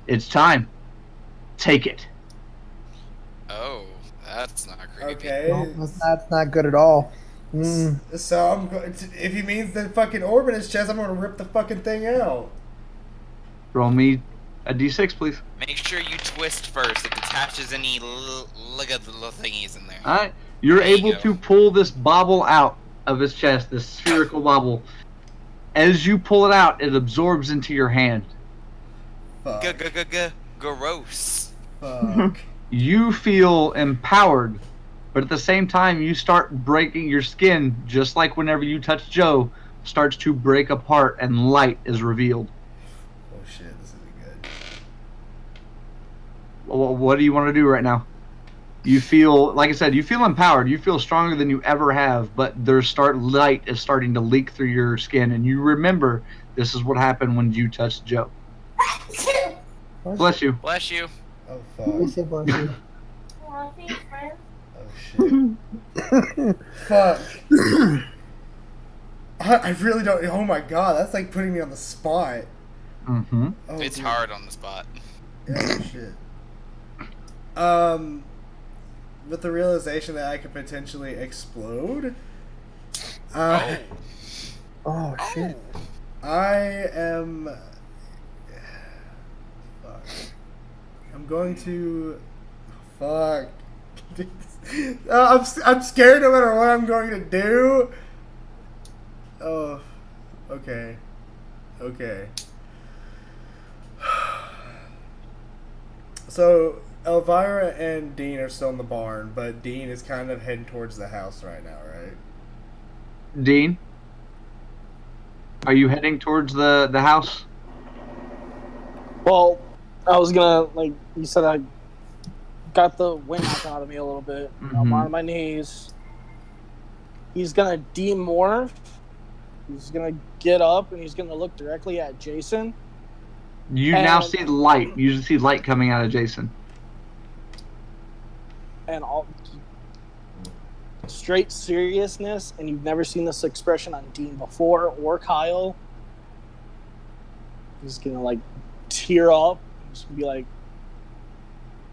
it's time. Take it." Oh, that's not creepy. Okay. No, that's not good at all. Mm. So I'm going to, if he means the fucking orb in his chest, I'm going to rip the fucking thing out. Roll me a d6, please. Make sure you twist first. It detaches any look at the little thingies in there. All right. You're There you able go. to pull this bauble out of his chest, this spherical bauble. As you pull it out, it absorbs into your hand. Fuck. Gross. Fuck. You feel empowered, but at the same time, you start breaking your skin, just like whenever you touch Joe, starts to break apart and light is revealed. Oh shit, this isn't good. What do you want to do right now? You feel, like I said, you feel empowered. You feel stronger than you ever have, but light is starting to leak through your skin, and you remember this is what happened when you touched Joe. Bless you. Bless you. Oh Bless fuck. you, bless you. Oh shit. Fuck. I really don't. Oh my god, that's like putting me on the spot. Mm-hmm. Oh, It's dude. hard on the spot. Oh shit. With the realization that I could potentially explode, Oh. Oh shit. I am. Fuck. I'm going to. Fuck. I'm scared no matter what I'm going to do. Oh. Okay. Okay. So Elvira and Dean are still in the barn, but Dean is kind of heading towards the house right now, right? Dean, are you heading towards the house? Well, I was gonna, like you said, I got the wind knocked out of me a little bit. I'm Mhm. on my knees. He's gonna demorph. He's gonna get up and he's gonna look directly at Jason. You now And- see light. You see light coming out of Jason. And all straight seriousness, and you've never seen this expression on Dean before or Kyle. He's gonna like tear up. He's gonna be like,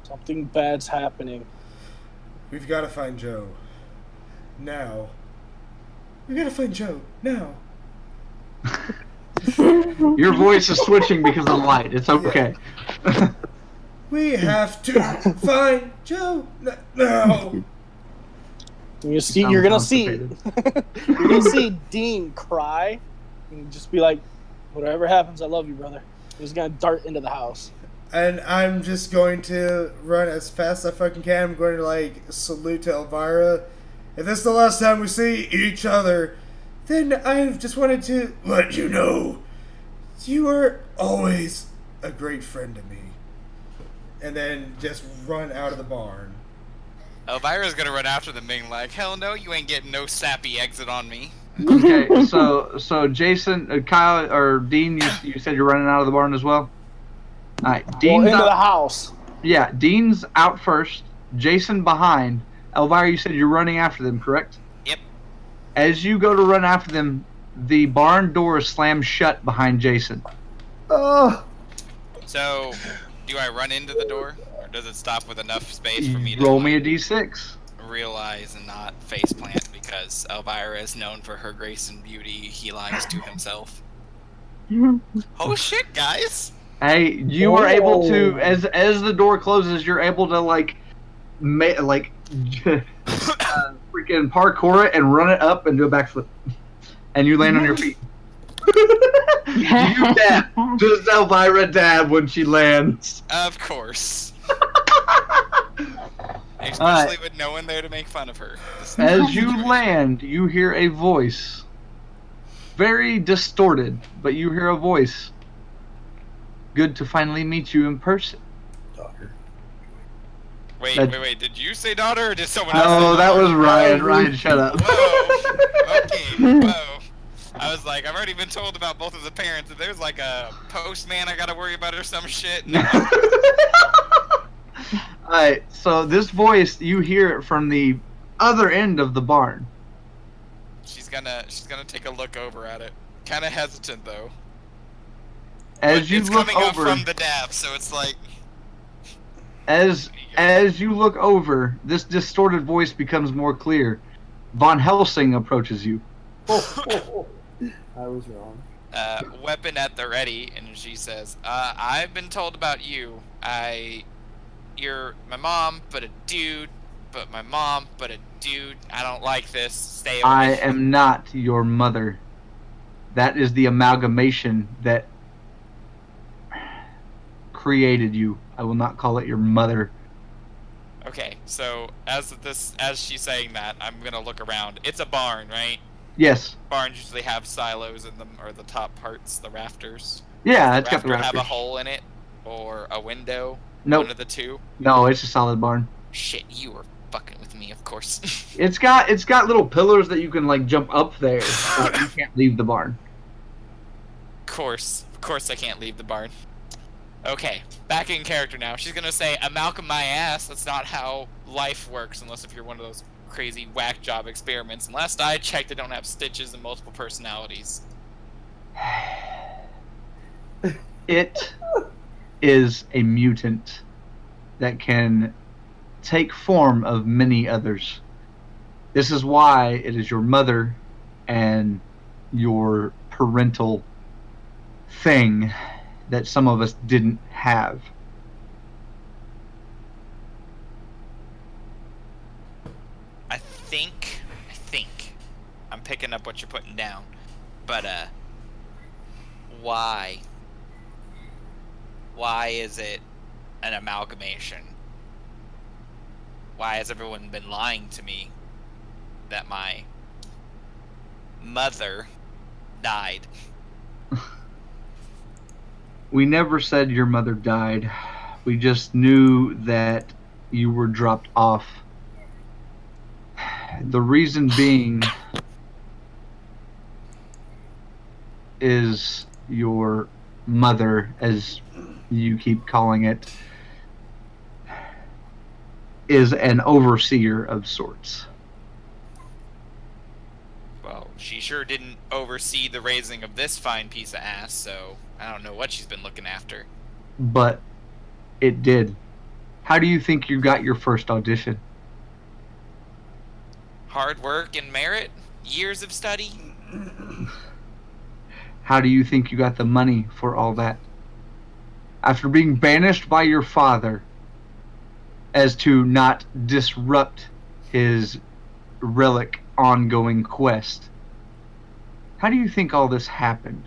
something bad's happening. We've got to find Joe. Now. We gotta find Joe. Now. Your voice is switching because of the light. It's okay. We have to find Joe. No. You see, Sounds you're gonna see, constipated. you're gonna see Dean cry, and just be like, "Whatever happens, I love you, brother." He's gonna dart into the house. And I'm just going to run as fast as I fucking can. I'm going to like salute to Elvira. If this is the last time we see each other, then I just wanted to let you know you are always a great friend to me. And then just run out of the barn. Elvira's gonna run after them, being like, "Hell no, you ain't getting no sappy exit on me." Okay, so Jason, Kyle, or Dean, you said you're running out of the barn as well? Alright, Well, Dean's into the out, house. yeah, Dean's out first, Jason behind. Elvira, you said you're running after them, correct? Yep. As you go to run after them, the barn door slams shut behind Jason. Oh. So, do I run into the door, or does it stop with enough space for me to Roll me a d6. realize and not faceplant because Elvira is known for her grace and beauty. He lies to himself. Oh shit, guys! Hey, you are able to, as the door closes, you're able to freaking parkour it and run it up and do a backflip, and you land on your feet. You dab. Does Elvira dab when she lands? Of course. Especially with no one there to make fun of her. As you land, you hear a voice. Very distorted, but you hear a voice. Good to finally meet you in person. Daughter. Wait. Did you say daughter or did someone else say Oh, that daughter? was Ryan. Ryan, shut up. Whoa. Okay, whoa. I was like, I've already been told about both of the parents. If there's like a postman I gotta worry about or some shit. No. Alright, so this voice, you hear it from the other end of the barn. She's gonna take a look over at it. Kinda hesitant though. As you it's look coming over, up from the dab, so it's like as you look over, this distorted voice becomes more clear. Von Helsing approaches you. I was wrong. Weapon at the ready, and she says, I've been told about you. You're my mom, but a dude, but my mom, but a dude. I don't like this. Stay away. I am not your mother. That is the amalgamation that created you. I will not call it your mother. Okay, so as she's saying that, I'm gonna look around. It's a barn, right? Yes. Barns usually have silos in them, or the top parts, the rafters. Yeah, Does it's got the rafter have rafters. a hole in it, or a window? Nope. One of the two. No, it's a solid barn. Shit, you were fucking with me, of course. It's got little pillars that you can like jump up there, but you can't leave the barn. Of course I can't leave the barn. Okay, back in character now. She's gonna say, "Amalgam my ass." That's not how life works, unless if you're one of those crazy whack job experiments. And last I checked, they don't have stitches and multiple personalities. It is a mutant that can take form of many others. This is why it is your mother and your parental thing that some of us didn't have. I think I'm picking up what you're putting down. But why is it an amalgamation? Why has everyone been lying to me that my mother died? We never said your mother died. We just knew that you were dropped off. The reason being is your mother, as you keep calling it, is an overseer of sorts. Well, she sure didn't oversee the raising of this fine piece of ass, so I don't know what she's been looking after. But it did. How do you think you got your first audition? Hard work and merit? Years of study? How do you think you got the money for all that? After being banished by your father as to not disrupt his Relic ongoing quest, how do you think all this happened?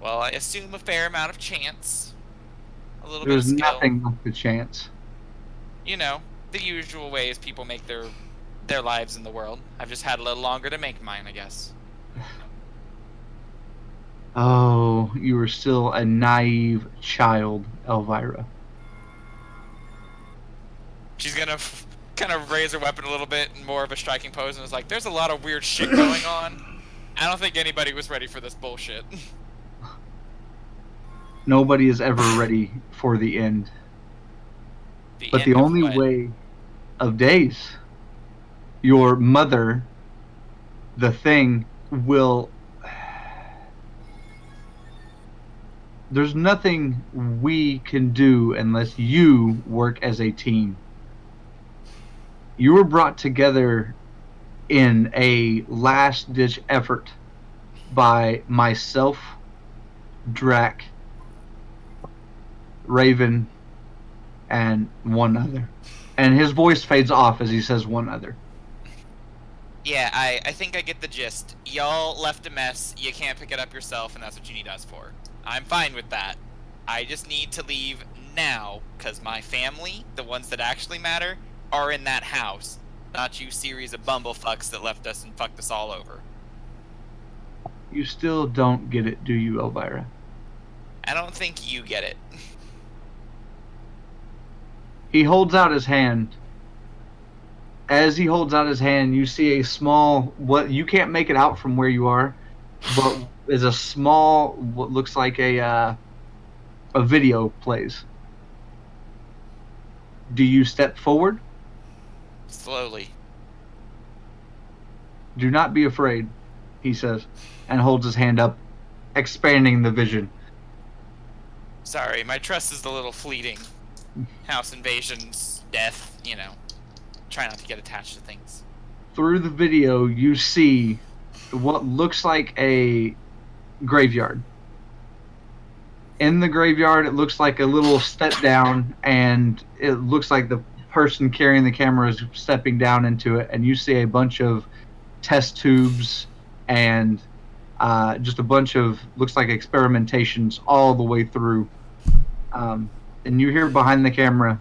Well, I assume a fair amount of chance. A little There's bit of skill. nothing like the chance. You know, the usual ways people make their lives in the world. I've just had a little longer to make mine, I guess. Oh, you were still a naive child, Elvira. She's gonna kind of raise her weapon a little bit in more of a striking pose and is like, there's a lot of weird shit going on. I don't think anybody was ready for this bullshit. Nobody is ever ready for the end. But the end of only what? way of days, your mother, the thing, will There's nothing we can do unless you work as a team. You were brought together in a last-ditch effort by myself, Drac, Raven, and one other. And his voice fades off as he says one other. Yeah, I think I get the gist. Y'all left a mess, you can't pick it up yourself, and that's what you need us for. I'm fine with that. I just need to leave now, because my family, the ones that actually matter, are in that house. Not you series of bumblefucks that left us and fucked us all over. You still don't get it, do you, Elvira? I don't think you get it. He holds out his hand. As he holds out his hand, you see a small, what you can't make it out from where you are, but is a small, what looks like a video plays. Do you step forward? Slowly. Do not be afraid, he says, and holds his hand up, expanding the vision. Sorry, my trust is a little fleeting. House invasions, death, you know. Try not to get attached to things. Through the video, you see what looks like a graveyard. In the graveyard, it looks like a little step down, and it looks like the person carrying the camera is stepping down into it, and you see a bunch of test tubes and just a bunch of, looks like experimentations all the way through. And you hear behind the camera,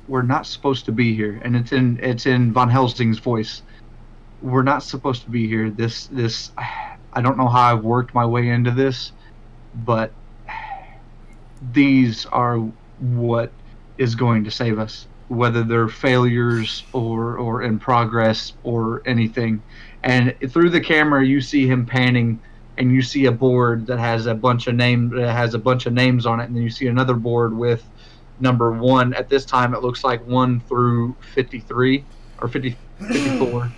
"We're not supposed to be here," and it's in Von Helsing's voice. "We're not supposed to be here. This I don't know how I've worked my way into this, but these are what is going to save us, whether they're failures or in progress or anything." And through the camera, you see him panning, and you see a board that has a bunch of names on it, and then you see another board with number 1. At this time, it looks like 1 through 53 or 54.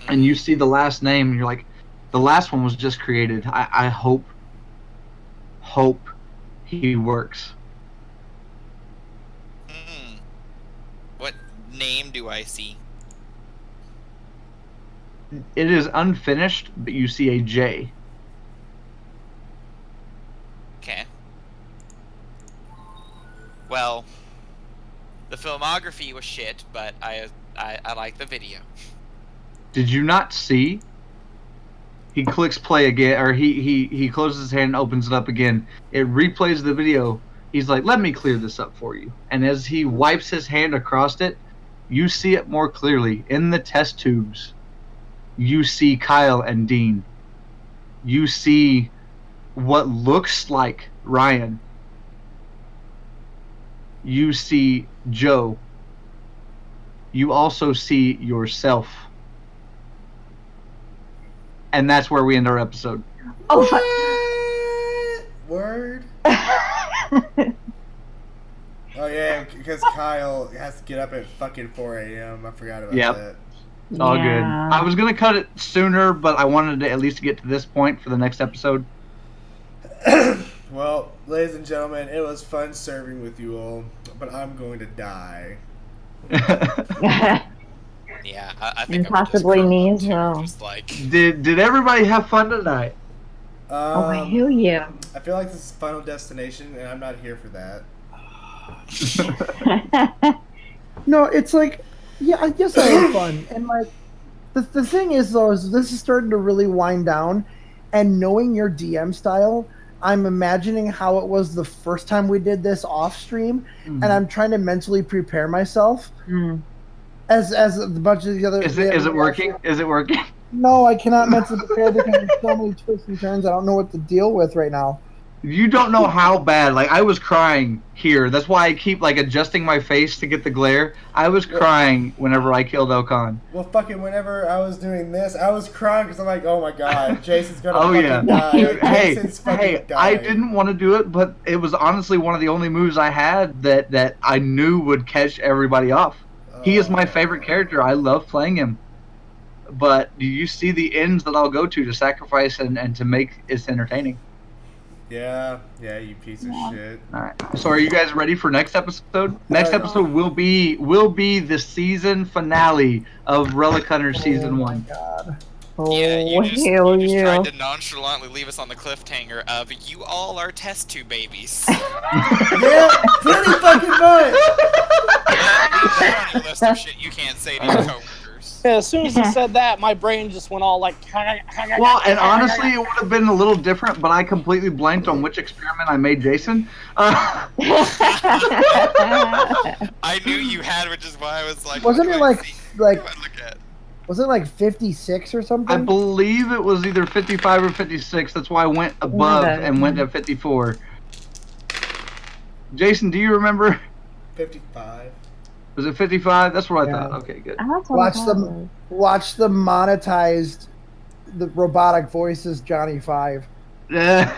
And you see the last name, and you're like, the last one was just created. I hope he works. What name do I see? It is unfinished, but you see a J. Okay. Well, the filmography was shit, but I like the video. Did you not see? He clicks play again, or he closes his hand and opens it up again. It replays the video. He's like, "Let me clear this up for you." And as he wipes his hand across it, you see it more clearly. In the test tubes, you see Kyle and Dean. You see what looks like Ryan. You see Joe. You also see yourself. And that's where we end our episode. Oh, Word? Oh yeah, because Kyle has to get up at fucking 4 a.m. I forgot about that. It's all good. I was going to cut it sooner, but I wanted to at least get to this point for the next episode. Well, ladies and gentlemen, it was fun serving with you all, but I'm going to die. Yeah, I think and possibly me as well. Just like... Did everybody have fun tonight? Oh, hell yeah. I feel like this is Final Destination, and I'm not here for that. No, it's like, yeah, I guess I had fun. And like, the thing is, though, is this is starting to really wind down, and knowing your DM style, I'm imagining how it was the first time we did this off stream, and I'm trying to mentally prepare myself. As a bunch of the other... Is it working? Is it working? No, I cannot mentally prepare because there's so many twists and turns I don't know what to deal with right now. You don't know how bad. Like, I was crying here. That's why I keep, like, adjusting my face to get the glare. I was crying whenever I killed Elcon. Well, fucking whenever I was doing this, I was crying because I'm like, oh my god, Jason's gonna die. Jason's fucking dying. I didn't want to do it, but it was honestly one of the only moves I had that I knew would catch everybody off. He is my favorite character. I love playing him. But do you see the ends that I'll go to sacrifice and to make it entertaining? Yeah, you piece of shit. All right. So are you guys ready for next episode? Next episode will be the season finale of Relic Hunter season 1. God. Yeah, Oh, you just hell tried yeah. to nonchalantly leave us on the cliffhanger of you all are test tube babies. Yeah, pretty fucking much. Leave that on your list of shit you can't say to your coworkers. Yeah, as soon as he said that, my brain just went all like. Well, and honestly, it would have been a little different, but I completely blanked on which experiment I made Jason. I knew you had, which is why I was like. Wasn't it like what do I look at? was it like 56 or something? I believe it was either 55 or 56. That's why I went above and went to 54. Jason, do you remember? 55. Was it 55? That's what I Yeah. thought. Okay, good. Watch the monetized the robotic voices Johnny 5. Yeah.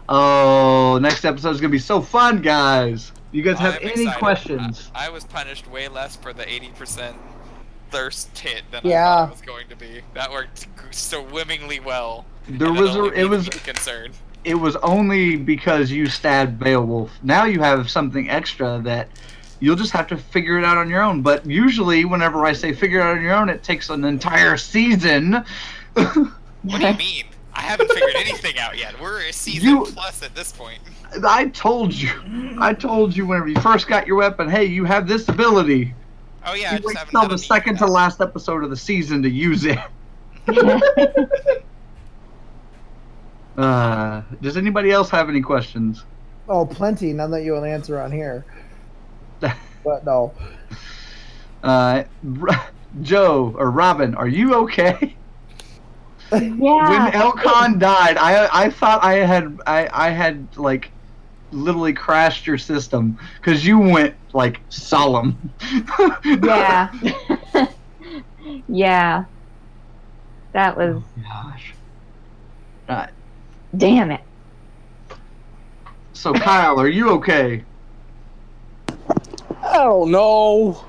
Oh, next episode is gonna be so fun, guys. You guys have I'm any excited. questions? I was punished way less for the 80% thirst hit than I Yeah. thought it was going to be. That worked swimmingly well. There and was that only it made was me concerned. it was only because you stabbed Beowulf. Now you have something extra that you'll just have to figure it out on your own. But usually, whenever I say figure it out on your own, it takes an entire season. What do you mean? I haven't figured anything out yet. We're a season plus at this point. I told you whenever you first got your weapon, hey, you have this ability. Oh yeah, I You just wait haven't till had a the need second for to that. last episode of the season to use it. Does anybody else have any questions? Oh, plenty. None that you'll answer on here. But no. Joe or Robin, are you okay? Yeah. When Elcon died, I thought I had like literally crashed your system because you went like solemn. Yeah. Yeah. That was. Gosh. Damn it. So Kyle, are you okay? I don't know.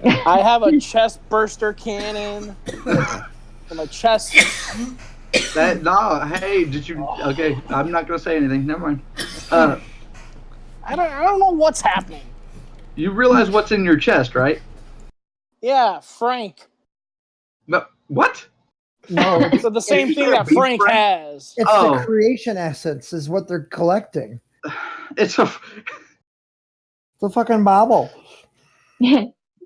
I have a chest burster cannon. And my chest. Hey, did you? Okay, I'm not gonna say anything. Never mind. I don't know what's happening. You realize what's in your chest, right? Yeah, Frank. No, what? No, it's, So the same thing that Frank has. it's Oh. the creation essence is what they're collecting. It's a. It's a fucking bauble.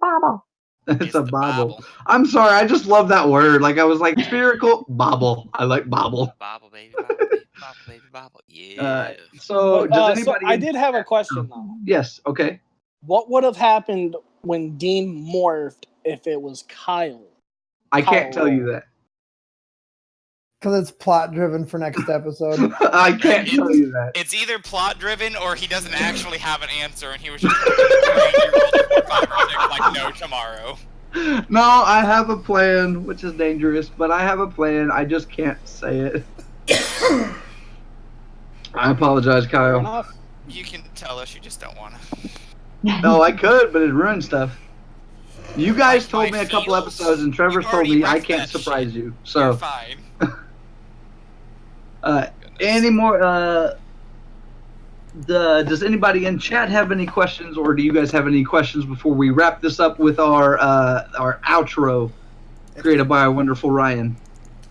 Bobble. It's a the bobble. I'm sorry, I just love that word. Like I was like spherical bobble. I like bobble. Bobble baby, bobble baby, bobble baby, bobble. Yeah. So does So anybody? I did have a question though. Yes. Okay. What would have happened when Dean morphed if it was Kyle? I can't tell you that. Because it's plot driven for next episode. I can't tell you that. It's either plot driven or he doesn't actually have an answer and he was just like no tomorrow. No, I have a plan, which is dangerous, but I have a plan. I just can't say it. I apologize, Fair Kyle. enough. You can tell us, you just don't want to. No, I could, but it ruined stuff. You guys told me a couple feels. episode, and Trevor You told already me I wrecked can't that surprise shit. you. You're So, fine. any more? Does anybody in chat have any questions, or do you guys have any questions before we wrap this up with our outro, created by our wonderful Ryan?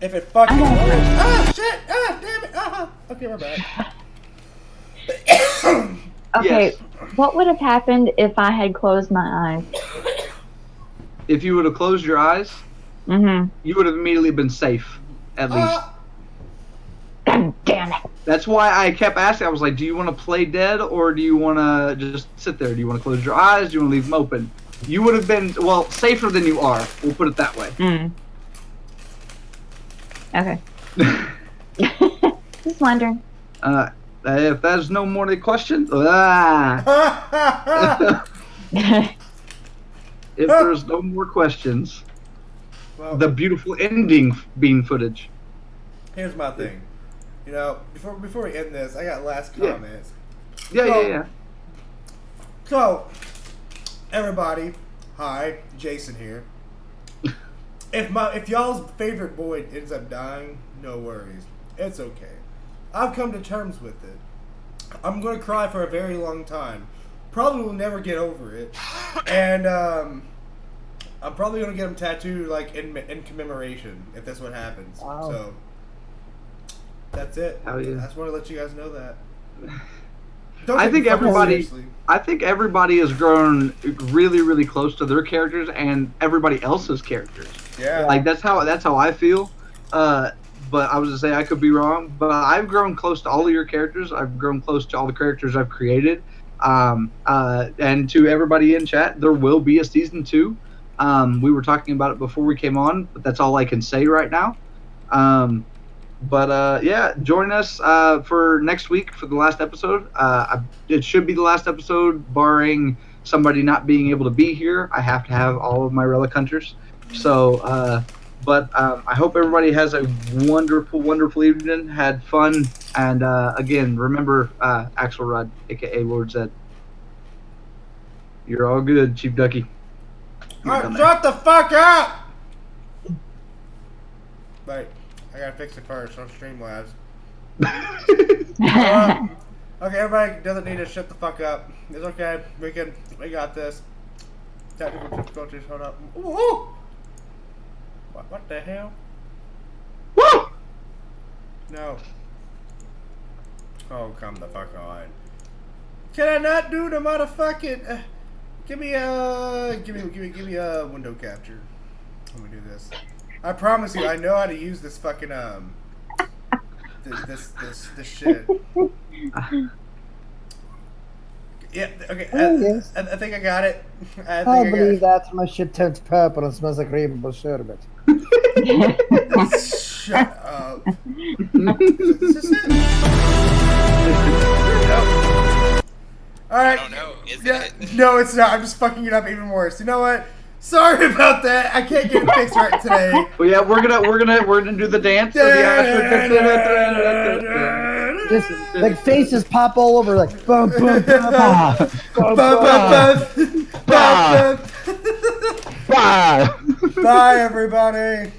If it fucking works. Ah, shit! Ah, damn it! Ah, okay, we're back. Okay, Yes. what would have happened if I had closed my eyes? If you would have closed your eyes, Mm-hmm. you would have immediately been safe, at least. God damn it. That's why I kept asking. I was like, do you want to play dead, or do you want to just sit there? Do you want to close your eyes? Do you want to leave them open? You would have been, well, safer than you are. We'll put it that way. Mm. Okay. Just wondering. If there's no more questions, if there's no more questions, Well, the beautiful ending bean footage. here's my thing. You know, before we end this, I got last Yeah. comments. Yeah. So, everybody, hi, Jason here. if y'all's favorite boy ends up dying, no worries. It's okay. I've come to terms with it. I'm gonna cry for a very long time. Probably will never get over it. And I'm probably gonna get him tattooed like in commemoration if that's what happens. Wow. So that's it. Hell yeah. I just want to let you guys know that. I think everybody has grown really, really close to their characters and everybody else's characters. Yeah. Like that's how I feel. But I was to say I could be wrong. But I've grown close to all of your characters. I've grown close to all the characters I've created. And to everybody in chat, there will be a season 2. We were talking about it before we came on, but that's all I can say right now. But yeah, join us for next week for the last episode. It should be the last episode, barring somebody not being able to be here. I have to have all of my Relic Hunters. So, but I hope everybody has a wonderful, wonderful evening, had fun, and again, remember Axelrod, aka Lord Zed. You're all good, ChiefDucky. Alright, shut the fuck up! Right. I gotta fix it first on Streamlabs. Okay, everybody doesn't need to shut the fuck up. It's okay. We got this. Technical difficulties. Hold up. Ooh! What the hell? Woo! No. Oh, come the fuck on. Can I not do the motherfucking? Give me a window capture. Let me do this. I promise you, I know how to use this fucking this shit. Yeah. Okay. Yes. I think I got it. I believe that my shit turns purple and smells like rainbow sherbet. Shut up. Is this it? No. All right. I don't know. Is Yeah, it? no, it's not. I'm just fucking it up even worse. You know what? Sorry about that. I can't get it fixed right today. Well, yeah, we're gonna do the dance. Of the Just like faces pop all over, like bum bum bum bum bum. Bye, everybody.